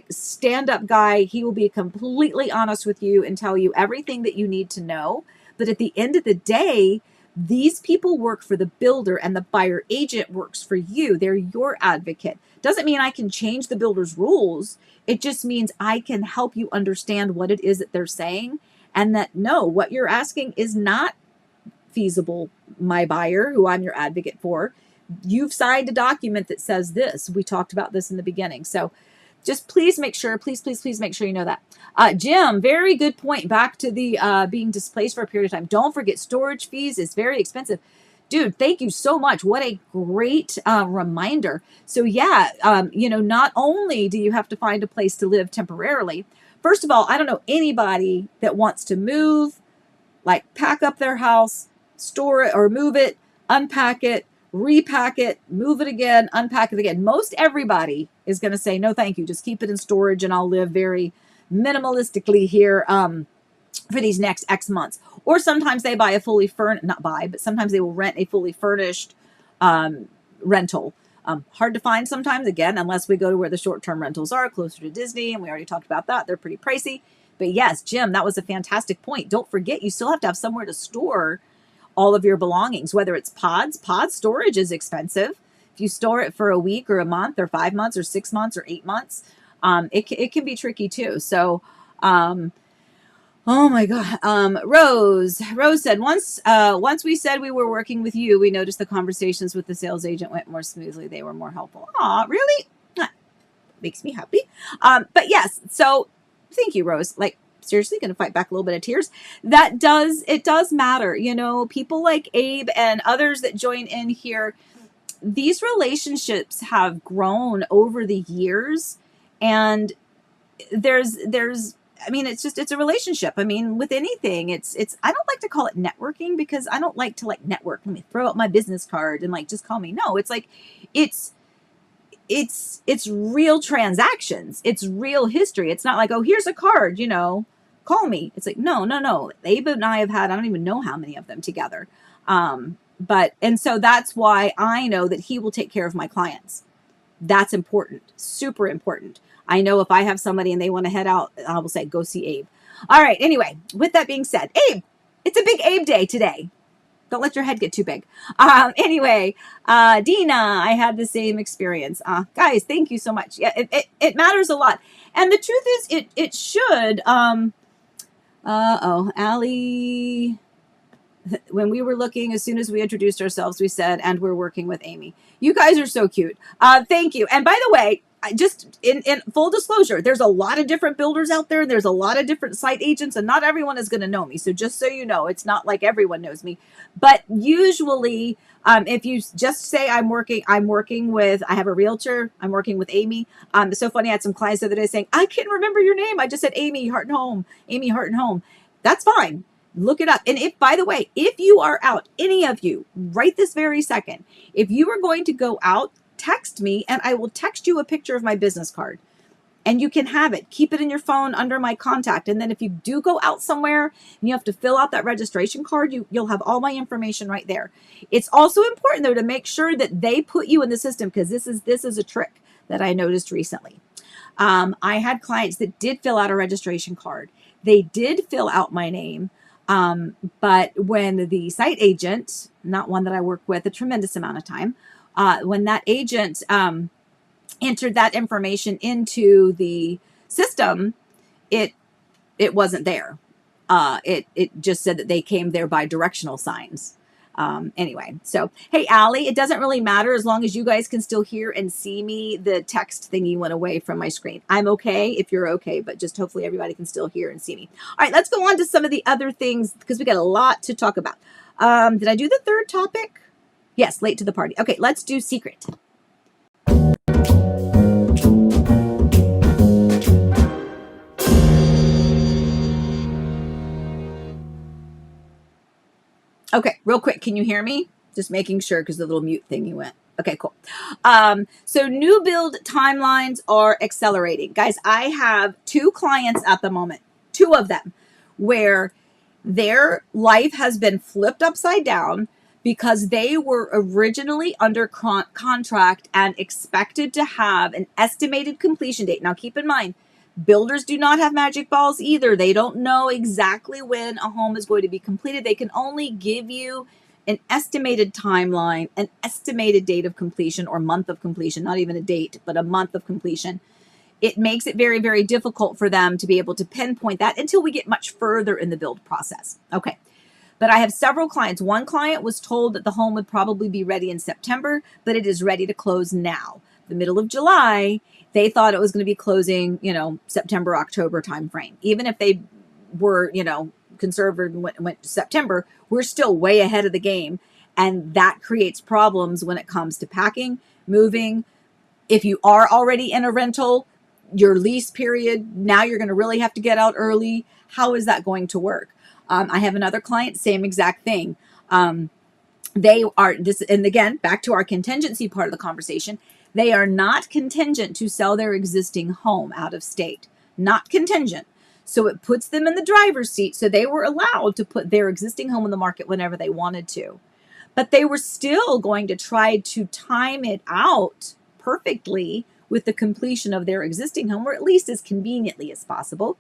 stand-up guy. He will be completely honest with you and tell you everything that you need to know. But at the end of the day, these people work for the builder and the buyer agent works for you. They're your advocate. Doesn't mean I can change the builder's rules. It just means I can help you understand what it is that they're saying and that no, what you're asking is not feasible, my buyer, who I'm your advocate for. You've signed a document that says this. We talked about this in the beginning. So just please make sure, please make sure you know that. Jim, very good point. Back to the being displaced for a period of time. Don't forget storage fees is very expensive. Dude, thank you so much. What a great reminder. So not only do you have to find a place to live temporarily, first of all, I don't know anybody that wants to move, pack up their house, store it or move it, unpack it, repack it, move it again, unpack it again. Most everybody is going to say, no, thank you. Just keep it in storage and I'll live very minimalistically here for these next X months. Or sometimes they buy a fully furnished, not buy, but sometimes they will rent a fully furnished rental. Hard to find sometimes, again, unless we go to where the short-term rentals are, closer to Disney, and we already talked about that. They're pretty pricey. But yes, Jim, that was a fantastic point. Don't forget, you still have to have somewhere to store all of your belongings, whether it's pods. Pod storage is expensive. If you store it for a week or a month or 5 months or 6 months or 8 months, it can be tricky too. So, oh my God. Rose said, once we said we were working with you, we noticed the conversations with the sales agent went more smoothly. They were more helpful. Aw, really? That makes me happy. But yes, so thank you, Rose. Seriously, going to fight back a little bit of tears. It does matter. People like Abe and others that join in here, these relationships have grown over the years, and there's I mean, it's a relationship. I mean, with anything, I don't like to call it networking because I don't like to like network. Let me throw out my business card and like, just call me. No, it's like, it's, it's real transactions. It's real history. It's not like, oh, here's a card, call me. It's like, no, no, no. Abe and I have had, I don't even know how many of them together. And so that's why I know that he will take care of my clients. That's important, super important. I know if I have somebody and they want to head out, I will say, go see Abe. All right. Anyway, with that being said, Abe, it's a big Abe day today. Don't let your head get too big. Anyway, Dina, I had the same experience. Guys, thank you so much. Yeah, it matters a lot. And the truth is, it should. Allie, when we were looking, as soon as we introduced ourselves, we said, and we're working with Amy. You guys are so cute. Thank you. And by the way, just in full disclosure, there's a lot of different builders out there. There's a lot of different site agents, and not everyone is going to know me. So just so you know, it's not like everyone knows me. But usually, if you just say I have a realtor, I'm working with Amy. It's so funny. I had some clients the other day saying, I can't remember your name. I just said Amy Heart and Home. Amy Heart and Home. That's fine. Look it up. And by the way, if you are out, any of you, right this very second, if you are going to go out, text me and I will text you a picture of my business card and you can have it. Keep it in your phone under my contact. And then if you do go out somewhere and you have to fill out that registration card, you'll have all my information right there. It's also important though to make sure that they put you in the system, because this is a trick that I noticed recently. I had clients that did fill out a registration card. They did fill out my name. But when the site agent, not one that I work with a tremendous amount of time, when that agent entered that information into the system, it wasn't there. It just said that they came there by directional signs. Anyway, so hey, Allie, it doesn't really matter as long as you guys can still hear and see me. The text thingy went away from my screen. I'm okay if you're okay, but just hopefully everybody can still hear and see me. All right, let's go on to some of the other things because we got a lot to talk about. Did I do the third topic? Yes, late to the party. Okay, let's do secret. Okay, real quick, can you hear me? Just making sure because the little mute thingy went. Okay, cool. So new build timelines are accelerating. Guys, I have 2 clients at the moment, 2 of them, where their life has been flipped upside down because they were originally under contract and expected to have an estimated completion date. Now, keep in mind, builders do not have magic balls either. They don't know exactly when a home is going to be completed. They can only give you an estimated timeline, an estimated date of completion or month of completion, not even a date, but a month of completion. It makes it very, very difficult for them to be able to pinpoint that until we get much further in the build process. Okay. But I have several clients. One client was told that the home would probably be ready in September, but it is ready to close now. The middle of July, they thought it was going to be closing, September, October timeframe. Even if they were, conservative and went to September, we're still way ahead of the game. And that creates problems when it comes to packing, moving. If you are already in a rental, your lease period, now you're going to really have to get out early. How is that going to work? I have another client, same exact thing. They are this, and again, back to our contingency part of the conversation. They are not contingent to sell their existing home out of state, not contingent. So it puts them in the driver's seat. So they were allowed to put their existing home in the market whenever they wanted to, but they were still going to try to time it out perfectly with the completion of their existing home, or at least as conveniently as possible.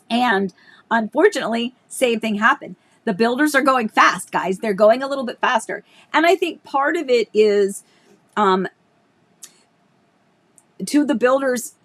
And unfortunately, same thing happened. The builders are going fast, guys. They're going a little bit faster. And I think part of it is, to the builders'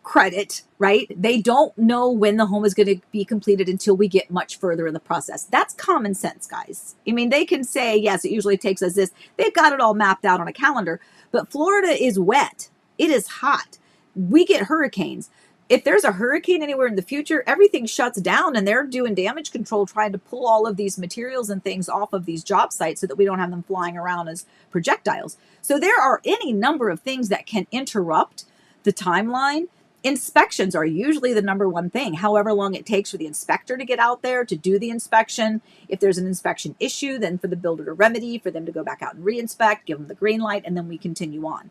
credit, right? They don't know when the home is going to be completed until we get much further in the process. That's common sense, guys. I mean, they can say, yes, it usually takes us this. They've got it all mapped out on a calendar. But Florida is wet. It is hot. We get hurricanes. If there's a hurricane anywhere in the future, everything shuts down and they're doing damage control, trying to pull all of these materials and things off of these job sites so that we don't have them flying around as projectiles. So there are any number of things that can interrupt the timeline. Inspections are usually the number one thing, however long it takes for the inspector to get out there to do the inspection. If there's an inspection issue, then for the builder to remedy, for them to go back out and re-inspect, give them the green light, and then we continue on.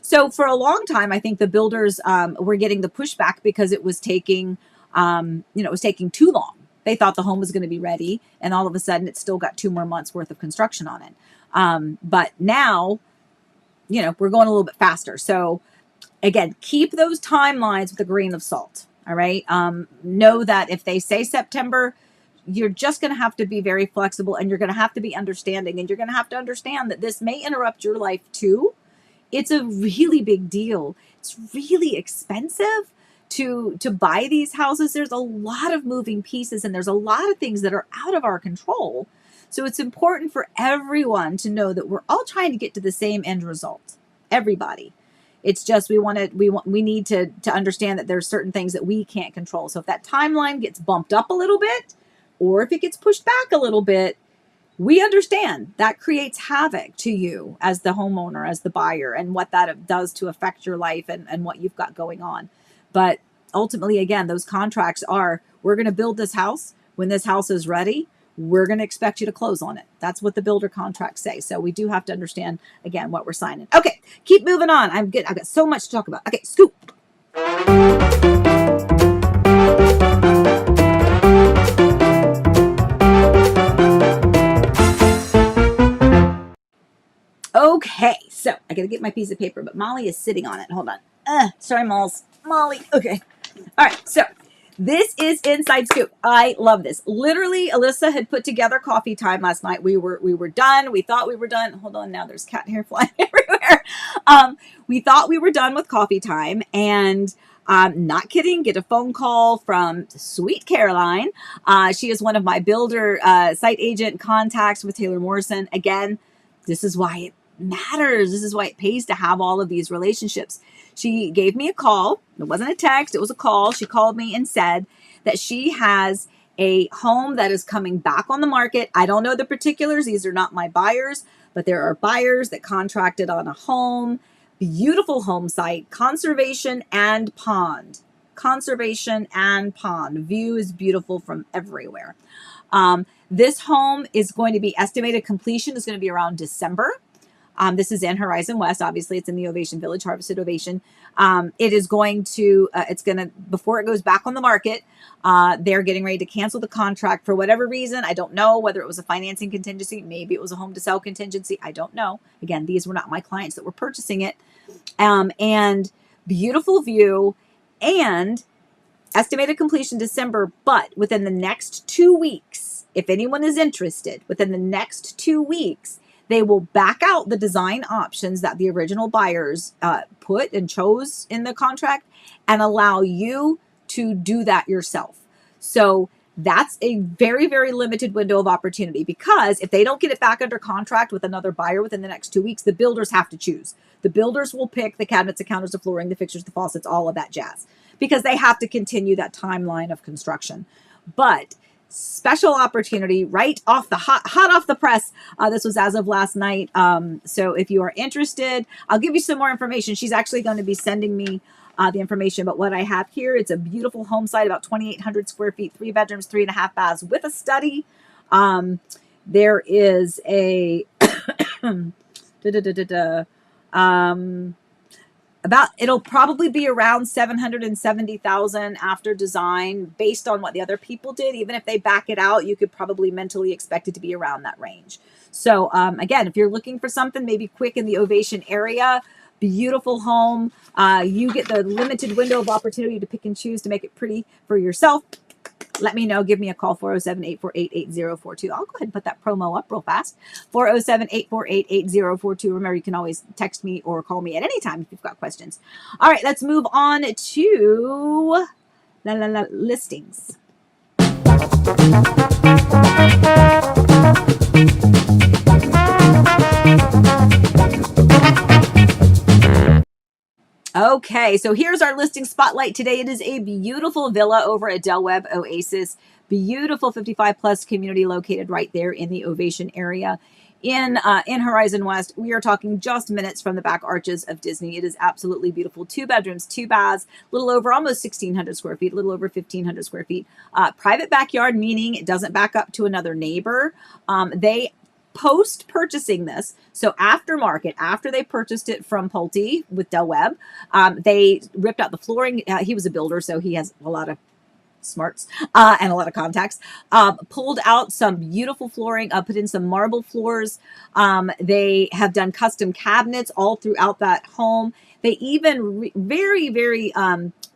So for a long time, I think the builders were getting the pushback because it was taking, it was taking too long. They thought the home was going to be ready, and all of a sudden it's still got 2 more months worth of construction on it. But now, we're going a little bit faster. So again, keep those timelines with a grain of salt. All right. Know that if they say September, you're just going to have to be very flexible, and you're going to have to be understanding, and you're going to have to understand that this may interrupt your life too. It's a really big deal. It's really expensive to buy these houses. There's a lot of moving pieces, and there's a lot of things that are out of our control. So it's important for everyone to know that we're all trying to get to the same end result. Everybody. It's just we need to understand that there's certain things that we can't control. So if that timeline gets bumped up a little bit, or if it gets pushed back a little bit, we understand that creates havoc to you as the homeowner, as the buyer, and what that does to affect your life and what you've got going on. But ultimately, again, those contracts are, we're going to build this house. When this house is ready, we're going to expect you to close on it. That's what the builder contracts say. So we do have to understand, again, what we're signing. Okay, keep moving on. I've got so much to talk about. Okay, scoop. Okay, so I got to get my piece of paper, but Molly is sitting on it. Hold on. Sorry, Molly. Okay. All right, so this is Inside Scoop. I love this. Literally, Alyssa had put together coffee time last night. We were done. We thought we were done. Hold on, now there's cat hair flying everywhere. We thought we were done with coffee time, and not kidding, get a phone call from sweet Caroline. She is one of my builder site agent contacts with Taylor Morrison. Again, this is why it matters. This is why it pays to have all of these relationships. She gave me a call. It wasn't a text. It was a call. She called me and said that she has a home that is coming back on the market. I don't know the particulars. These are not my buyers, but there are buyers that contracted on a home. Beautiful home site, conservation and pond. Conservation and pond. View is beautiful from everywhere. This home is going to be estimated completion is going to be around December. This is in Horizon West. Obviously, it's in the Ovation Village, Harvested Ovation. It is going to, before it goes back on the market, they're getting ready to cancel the contract for whatever reason. I don't know whether it was a financing contingency. Maybe it was a home to sell contingency. I don't know. Again, these were not my clients that were purchasing it. And beautiful view and estimated completion December, but within the next 2 weeks, if anyone is interested, within the next 2 weeks, they will back out the design options that the original buyers put and chose in the contract and allow you to do that yourself. So that's a very, very limited window of opportunity, because if they don't get it back under contract with another buyer within the next 2 weeks, the builders have to choose. The builders will pick the cabinets, the counters, the flooring, the fixtures, the faucets, all of that jazz, because they have to continue that timeline of construction. But special opportunity right off the hot off the press. This was as of last night. So if you are interested, I'll give you some more information. She's actually going to be sending me the information. But what I have here, it's a beautiful home site, about 2,800 square feet, 3 bedrooms, 3.5 baths with a study. There is a it'll probably be around 770,000 after design, based on what the other people did. Even if they back it out, you could probably mentally expect it to be around that range. So again, if you're looking for something maybe quick in the Ovation area, beautiful home, you get the limited window of opportunity to pick and choose to make it pretty for yourself. Let me know. Give me a call, 407-848-8042. I'll go ahead and put that promo up real fast. 407-848-8042. Remember, you can always text me or call me at any time if you've got questions. All right, let's move on to listings. Okay, so here's our listing spotlight today. It is a beautiful villa over at Del Webb Oasis. Beautiful 55 plus community located right there in the Ovation area. in Horizon West. We are talking just minutes from the back arches of Disney. It is absolutely beautiful. 2 bedrooms, 2 baths, a little over almost 1,600 square feet, a little over 1,500 square feet. Private backyard, meaning it doesn't back up to another neighbor. They post purchasing this, so after market, after they purchased it from Pulte with Del Webb, they ripped out the flooring. He was a builder, so he has a lot of smarts and a lot of contacts. Pulled out some beautiful flooring, put in some marble floors. They have done custom cabinets all throughout that home. They even very, very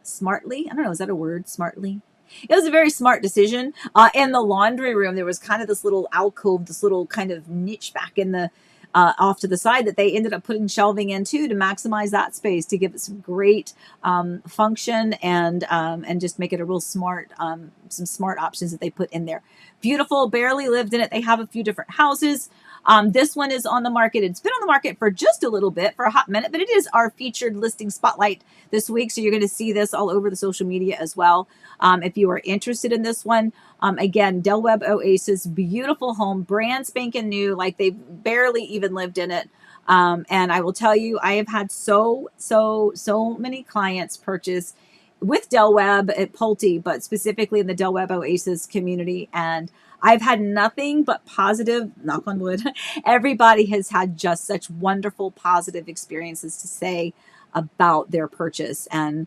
smartly, I don't know, is that a word, smartly? It was a very smart decision. In the laundry room, there was kind of this little alcove, this little kind of niche back in the off to the side that they ended up putting shelving in too to maximize that space, to give it some great function and just make it a real smart, some smart options that they put in there. Beautiful, barely lived in it. They have a few different houses. This one is on the market. It's been on the market for just a little bit, for a hot minute, but it is our featured listing spotlight this week. So you're going to see this all over the social media as well. If you are interested in this one, again, Del Webb Oasis, beautiful home, brand spanking new, like they've barely even lived in it. And I will tell you, I have had so many clients purchase with Del Webb at Pulte, but specifically in the Del Webb Oasis community. And I've had nothing but positive, knock on wood. Everybody has had just such wonderful, positive experiences to say about their purchase and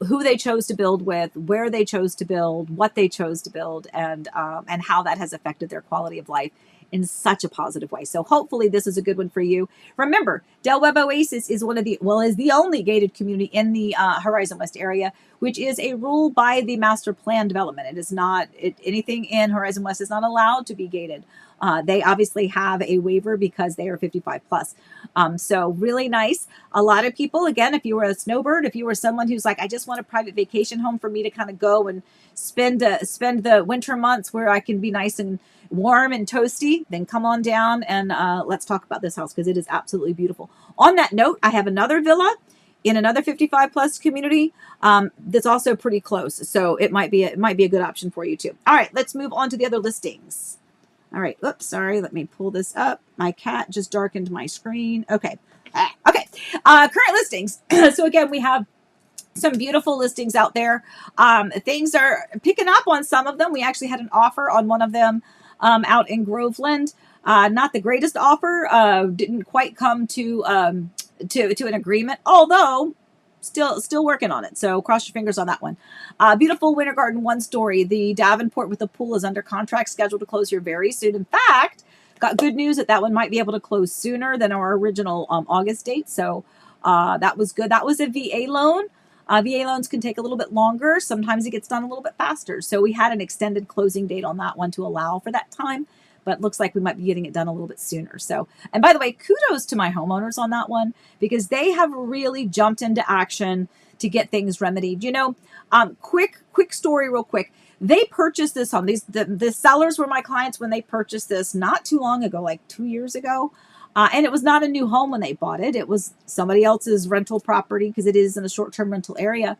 who they chose to build with, where they chose to build, what they chose to build, and how that has affected their quality of life in such a positive way. So hopefully this is a good one for you. Remember, Del Webb Oasis is is the only gated community in the Horizon West area, which is a rule by the master plan development. It is not, anything in Horizon West is not allowed to be gated. They obviously have a waiver because they are 55 plus. So really nice. A lot of people, again, if you were a snowbird, if you were someone who's like, I just want a private vacation home for me to kind of go and spend the winter months where I can be nice and warm and toasty, then come on down and let's talk about this house because it is absolutely beautiful. On that note, I have another villa in another 55 plus community that's also pretty close. So it might be a good option for you too. All right, let's move on to the other listings. All right, oops, sorry, let me pull this up. My cat just darkened my screen. Okay, okay. Current listings. So again, we have some beautiful listings out there. Things are picking up on some of them. We actually had an offer on one of them out in Groveland. Not the greatest offer. Didn't quite come to an agreement, although still working on it. So cross your fingers on that one. Beautiful Winter Garden, 1-story. The Davenport with the pool is under contract, scheduled to close here very soon. In fact, got good news that one might be able to close sooner than our original August date. So that was good. That was a VA loan. VA loans can take a little bit longer. Sometimes it gets done a little bit faster. So we had an extended closing date on that one to allow for that time, but looks like we might be getting it done a little bit sooner. So, and by the way, kudos to my homeowners on that one because they have really jumped into action to get things remedied. You know, quick story real quick. They purchased this home. The sellers were my clients when they purchased this not too long ago, like 2 years ago. And it was not a new home when they bought it. It was somebody else's rental property because it is in a short-term rental area.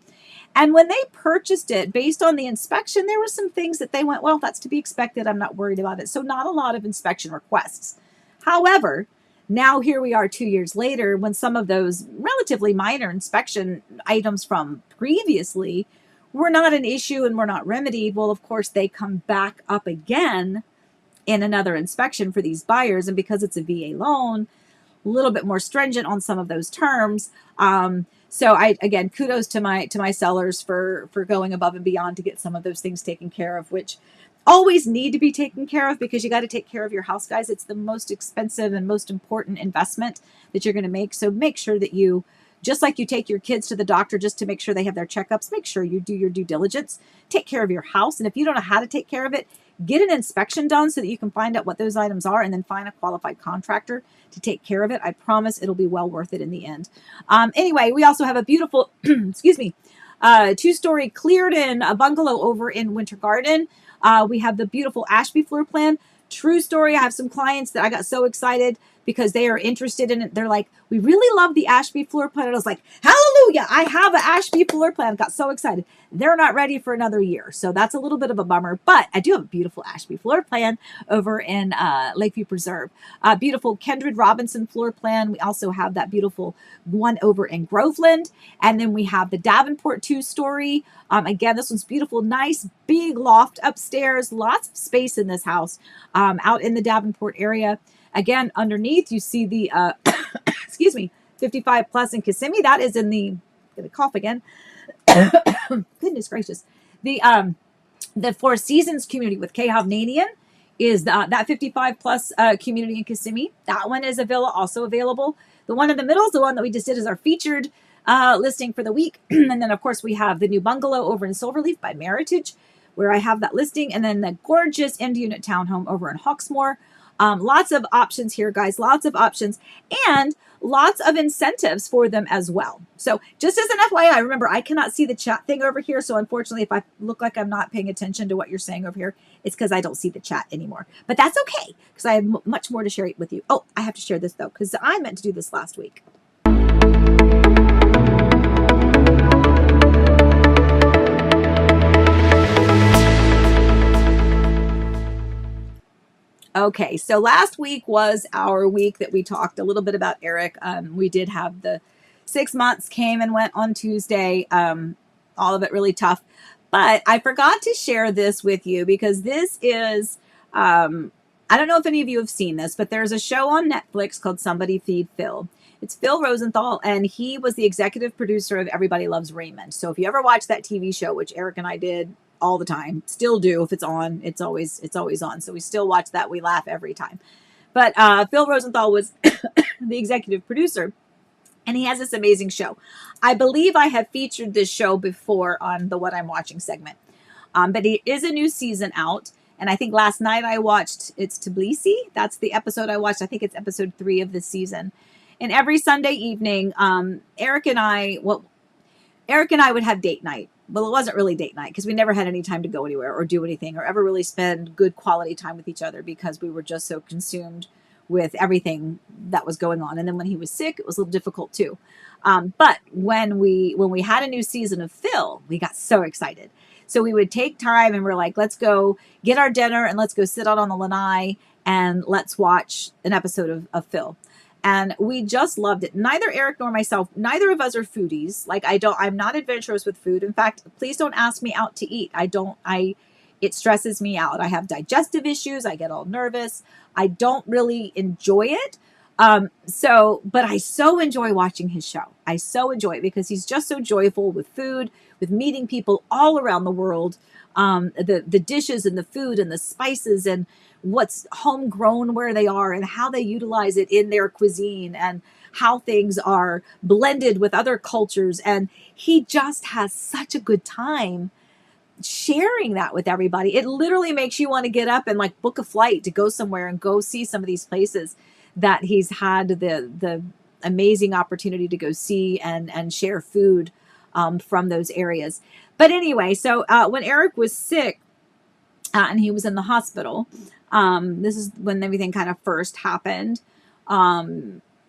And when they purchased it, based on the inspection, there were some things that they went, well, that's to be expected. I'm not worried about it. So not a lot of inspection requests. However, now here we are 2 years later when some of those relatively minor inspection items from previously were not an issue and were not remedied. Well, of course, they come back up again in another inspection for these buyers. And because it's a VA loan, a little bit more stringent on some of those terms. So again, kudos to my sellers for going above and beyond to get some of those things taken care of, which always need to be taken care of because you got to take care of your house, guys. It's the most expensive and most important investment that you're going to make. So make sure that you, just like you take your kids to the doctor just to make sure they have their checkups, make sure you do your due diligence, take care of your house. And if you don't know how to take care of it, get an inspection done so that you can find out what those items are and then find a qualified contractor to take care of it. I promise it'll be well worth it in the end. Anyway, we also have a beautiful, excuse me, 2-story cleared in a bungalow over in Winter Garden. We have the beautiful Ashby floor plan. True story. I have some clients that I got so excited. because they are interested in it. They're like, we really love the Ashby floor plan. And I was like, hallelujah, I have an Ashby floor plan. Got so excited. They're not ready for another year. So that's a little bit of a bummer, but I do have a beautiful Ashby floor plan over in Lakeview Preserve. Beautiful Kendred Robinson floor plan. We also have that beautiful one over in Groveland. And then we have the Davenport 2-story. Again, this one's beautiful, nice, big loft upstairs, lots of space in this house out in the Davenport area. Again, underneath you see the, excuse me, 55 plus in Kissimmee. That is in the, gonna cough again. Goodness gracious. The Four Seasons community with K. Hovnanian is that 55 plus community in Kissimmee. That one is also available. The one in the middle is the one that we just did as our featured listing for the week. And then, of course, we have the new bungalow over in Silverleaf by Meritage, where I have that listing. And then the gorgeous end unit townhome over in Hawksmoor. Lots of options here, guys. Lots of options. And lots of incentives for them as well. So just as an FYI, remember, I cannot see the chat thing over here. So unfortunately, if I look like I'm not paying attention to what you're saying over here, it's because I don't see the chat anymore. But that's okay, because I have much more to share with you. Oh, I have to share this, though, because I meant to do this last week. Okay, so last week was our week that we talked a little bit about Eric. We did have the 6 months came and went on Tuesday. All of it really tough. But I forgot to share this with you because this is, I don't know if any of you have seen this, but there's a show on Netflix called Somebody Feed Phil. It's Phil Rosenthal, and he was the executive producer of Everybody Loves Raymond. So if you ever watch that TV show, which Eric and I did all the time, still do. If it's on, it's always on. So we still watch that. We laugh every time. But Phil Rosenthal was the executive producer, and he has this amazing show. I believe I have featured this show before on the What I'm Watching segment. But it is a new season out. And I think last night I watched It's Tbilisi. That's the episode I watched. I think it's episode 3 of this season. And every Sunday evening, Eric and I would have date night. Well, it wasn't really date night because we never had any time to go anywhere or do anything or ever really spend good quality time with each other because we were just so consumed with everything that was going on. And then when he was sick, it was a little difficult too. But when we had a new season of Phil, we got so excited. So we would take time and we're like, let's go get our dinner and let's go sit out on the lanai and let's watch an episode of Phil. And we just loved it. Neither Eric nor myself, neither of us are foodies. Like I'm not adventurous with food. In fact, please don't ask me out to eat. It stresses me out. I have digestive issues. I get all nervous. I don't really enjoy it. But I so enjoy watching his show. I so enjoy it because he's just so joyful with food, with meeting people all around the world. The dishes and the food and the spices and what's homegrown where they are and how they utilize it in their cuisine and how things are blended with other cultures. And he just has such a good time sharing that with everybody. It literally makes you want to get up and like book a flight to go somewhere and go see some of these places that he's had the amazing opportunity to go see and share food from those areas. But anyway, so when Eric was sick and he was in the hospital, this is when everything kind of first happened.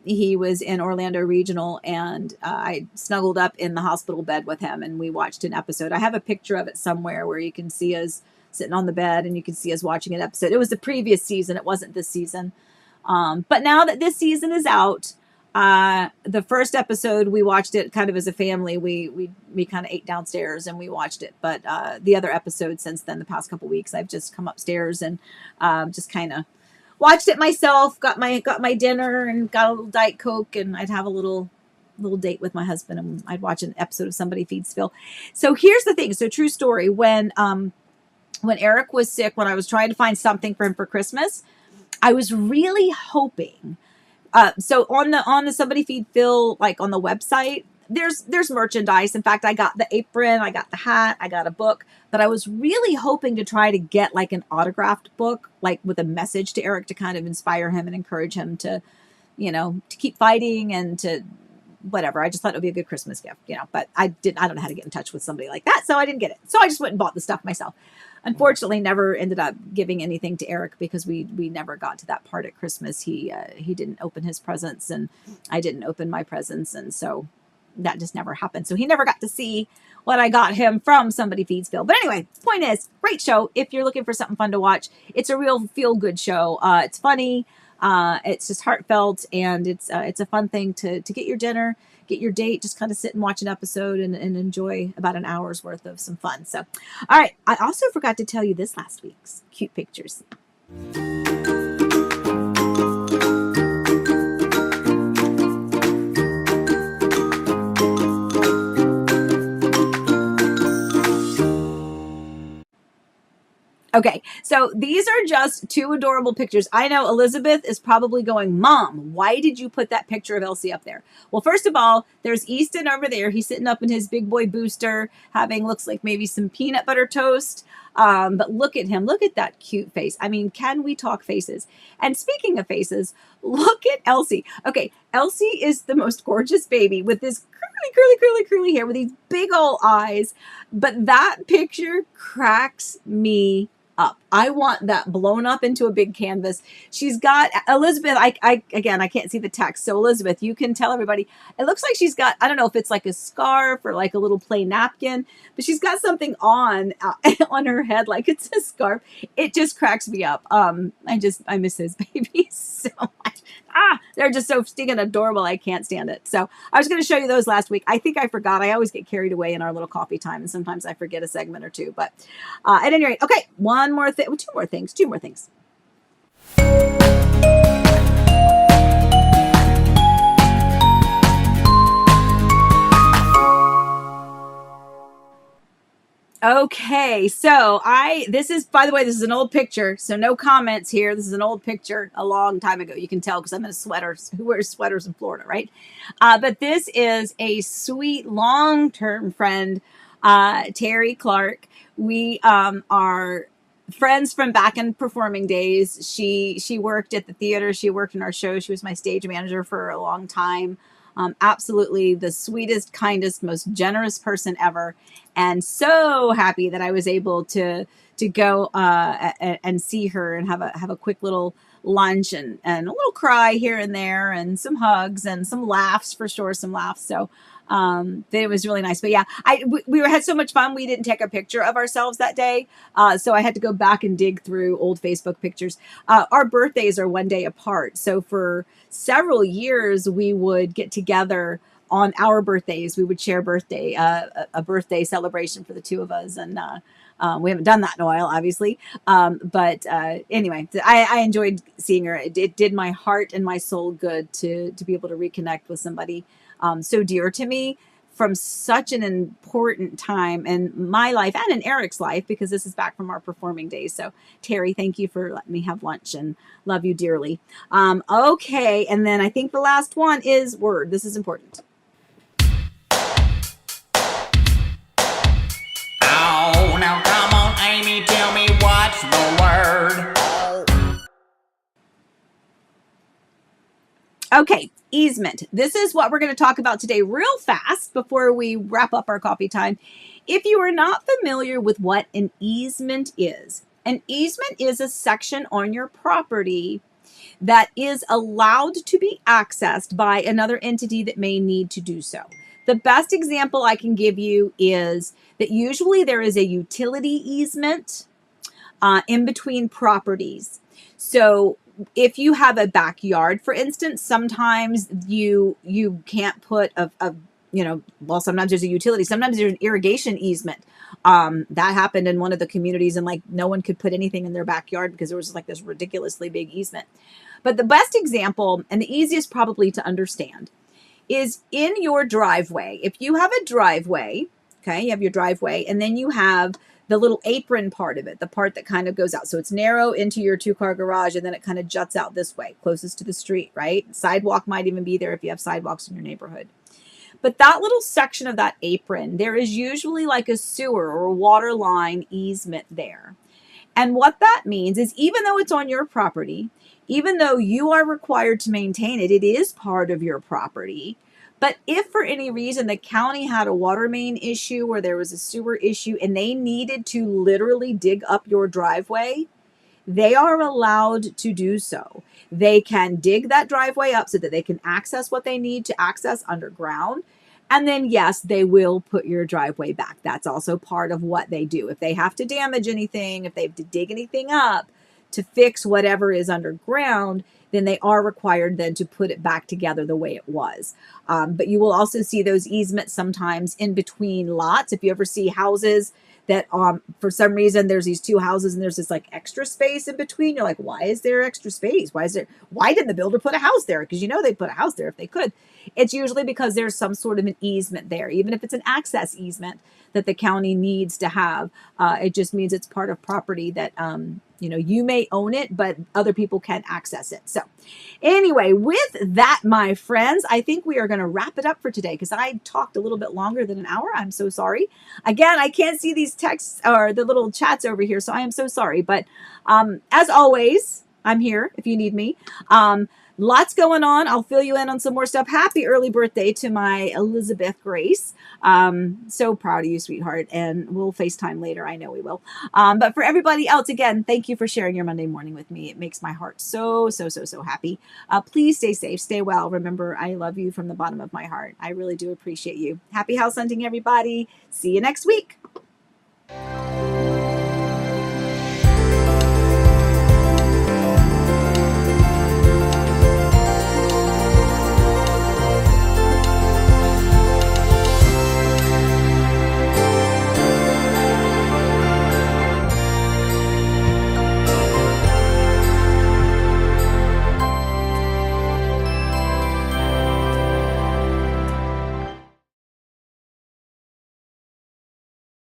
He was in Orlando Regional, and I snuggled up in the hospital bed with him, and we watched an episode. I have a picture of it somewhere where you can see us sitting on the bed, and you can see us watching an episode. It was the previous season. It wasn't this season. But now that this season is out, the first episode, we watched it kind of as a family. We kind of ate downstairs and we watched it. But the other episodes since then, the past couple weeks, I've just come upstairs and just kind of watched it myself. Got my dinner and got a little Diet Coke, and I'd have a little date with my husband, and I'd watch an episode of Somebody Feeds Phil. So here's the thing. So true story. When Eric was sick, when I was trying to find something for him for Christmas, I was really hoping. So on the Somebody Feed Phil, like on the website, there's merchandise. In fact, I got the apron, I got the hat, I got a book, but I was really hoping to try to get like an autographed book, like with a message to Eric to kind of inspire him and encourage him to, to keep fighting and to, whatever. I just thought it would be a good Christmas gift, but I don't know how to get in touch with somebody like that. So I didn't get it. So I just went and bought the stuff myself. Unfortunately, never ended up giving anything to Eric because we never got to that part at Christmas. He didn't open his presents and I didn't open my presents. And so that just never happened. So he never got to see what I got him from Somebody Feeds Phil. But anyway, point is, great show. If you're looking for something fun to watch, it's a real feel-good show. It's funny. It's just heartfelt, and it's a fun thing to get your dinner, get your date, just kind of sit and watch an episode and enjoy about an hour's worth of some fun. So, all right. I also forgot to tell you this last week's cute pictures. Okay, so these are just two adorable pictures. I know Elizabeth is probably going, Mom, why did you put that picture of Elsie up there? Well, first of all, there's Easton over there. He's sitting up in his big boy booster, having looks like maybe some peanut butter toast. But look at him. Look at that cute face. I mean, can we talk faces? And speaking of faces, look at Elsie. Okay, Elsie is the most gorgeous baby with this curly hair with these big old eyes. But that picture cracks me up. I want that blown up into a big canvas. She's got Elizabeth. I can't see the text. So Elizabeth, you can tell everybody. It looks like she's got, I don't know if it's like a scarf or like a little plain napkin, but she's got something on her head like it's a scarf. It just cracks me up. I miss his babies so much. They're just so stinking adorable. I can't stand it. So I was going to show you those last week. I think I forgot. I always get carried away in our little coffee time, and sometimes I forget a segment or two. But at any rate, okay, two more things. Okay, so this is, by the way, this is an old picture, so no comments here. This is an old picture a long time ago. You can tell because I'm in a sweater. Who wears sweaters in Florida, right? But this is a sweet long-term friend, Terry Clark. We are friends from back in performing days. She worked at the theater. She worked in our show. She was my stage manager for a long time. Absolutely the sweetest, kindest, most generous person ever. And so happy that I was able to go and see her and have a quick little lunch and a little cry here and there and some hugs and some laughs, for sure, some laughs. So it was really nice. But yeah, we had so much fun. We didn't take a picture of ourselves that day. So I had to go back and dig through old Facebook pictures. Our birthdays are one day apart. So for several years, we would get together on our birthdays. We would share a birthday celebration for the two of us. And we haven't done that in a while, obviously. But anyway, I enjoyed seeing her. It did my heart and my soul good to be able to reconnect with somebody so dear to me from such an important time in my life and in Eric's life, because this is back from our performing days. So Terry, thank you for letting me have lunch and love you dearly. Okay. And then I think the last one is word. This is important. Oh, now come on, Amy, tell me what's the word. Okay, easement. This is what we're going to talk about today real fast before we wrap up our coffee time. If you are not familiar with what an easement is a section on your property that is allowed to be accessed by another entity that may need to do so. The best example I can give you is that usually there is a utility easement in between properties. So if you have a backyard, for instance, sometimes you can't put sometimes there's a utility, sometimes there's an irrigation easement. That happened in one of the communities, and like no one could put anything in their backyard because there was like this ridiculously big easement. But the best example and the easiest probably to understand is in your driveway. If you have a driveway, okay, you have your driveway, and then you have the little apron part of it, the part that kind of goes out. So it's narrow into your 2-car garage, and then it kind of juts out this way, closest to the street, right? Sidewalk might even be there if you have sidewalks in your neighborhood. But that little section of that apron, there is usually like a sewer or a water line easement there. And what that means is even though it's on your property, even though you are required to maintain it, it is part of your property. But if for any reason the county had a water main issue or there was a sewer issue and they needed to literally dig up your driveway, they are allowed to do so. They can dig that driveway up so that they can access what they need to access underground. And then, yes, they will put your driveway back. That's also part of what they do. If they have to damage anything, if they have to dig anything up to fix whatever is underground, then they are required then to put it back together the way it was. But you will also see those easements sometimes in between lots. If you ever see houses that for some reason there's these two houses and there's this like extra space in between, you're like, why is there extra space? Why didn't the builder put a house there? Because they'd put a house there if they could. It's usually because there's some sort of an easement there, even if it's an access easement that the county needs to have. It just means it's part of property that you may own it, but other people can't access it. So anyway, with that, my friends, I think we are going to wrap it up for today because I talked a little bit longer than an hour. I'm so sorry. Again, I can't see these texts or the little chats over here, so I am so sorry. But as always, I'm here if you need me. Lots going on. I'll fill you in on some more stuff. Happy early birthday to my Elizabeth Grace. So proud of you, sweetheart. And we'll FaceTime later. I know we will. But for everybody else, again, thank you for sharing your Monday morning with me. It makes my heart so, so, so, so happy. Please stay safe, stay well. Remember, I love you from the bottom of my heart. I really do appreciate you. Happy house hunting, everybody. See you next week.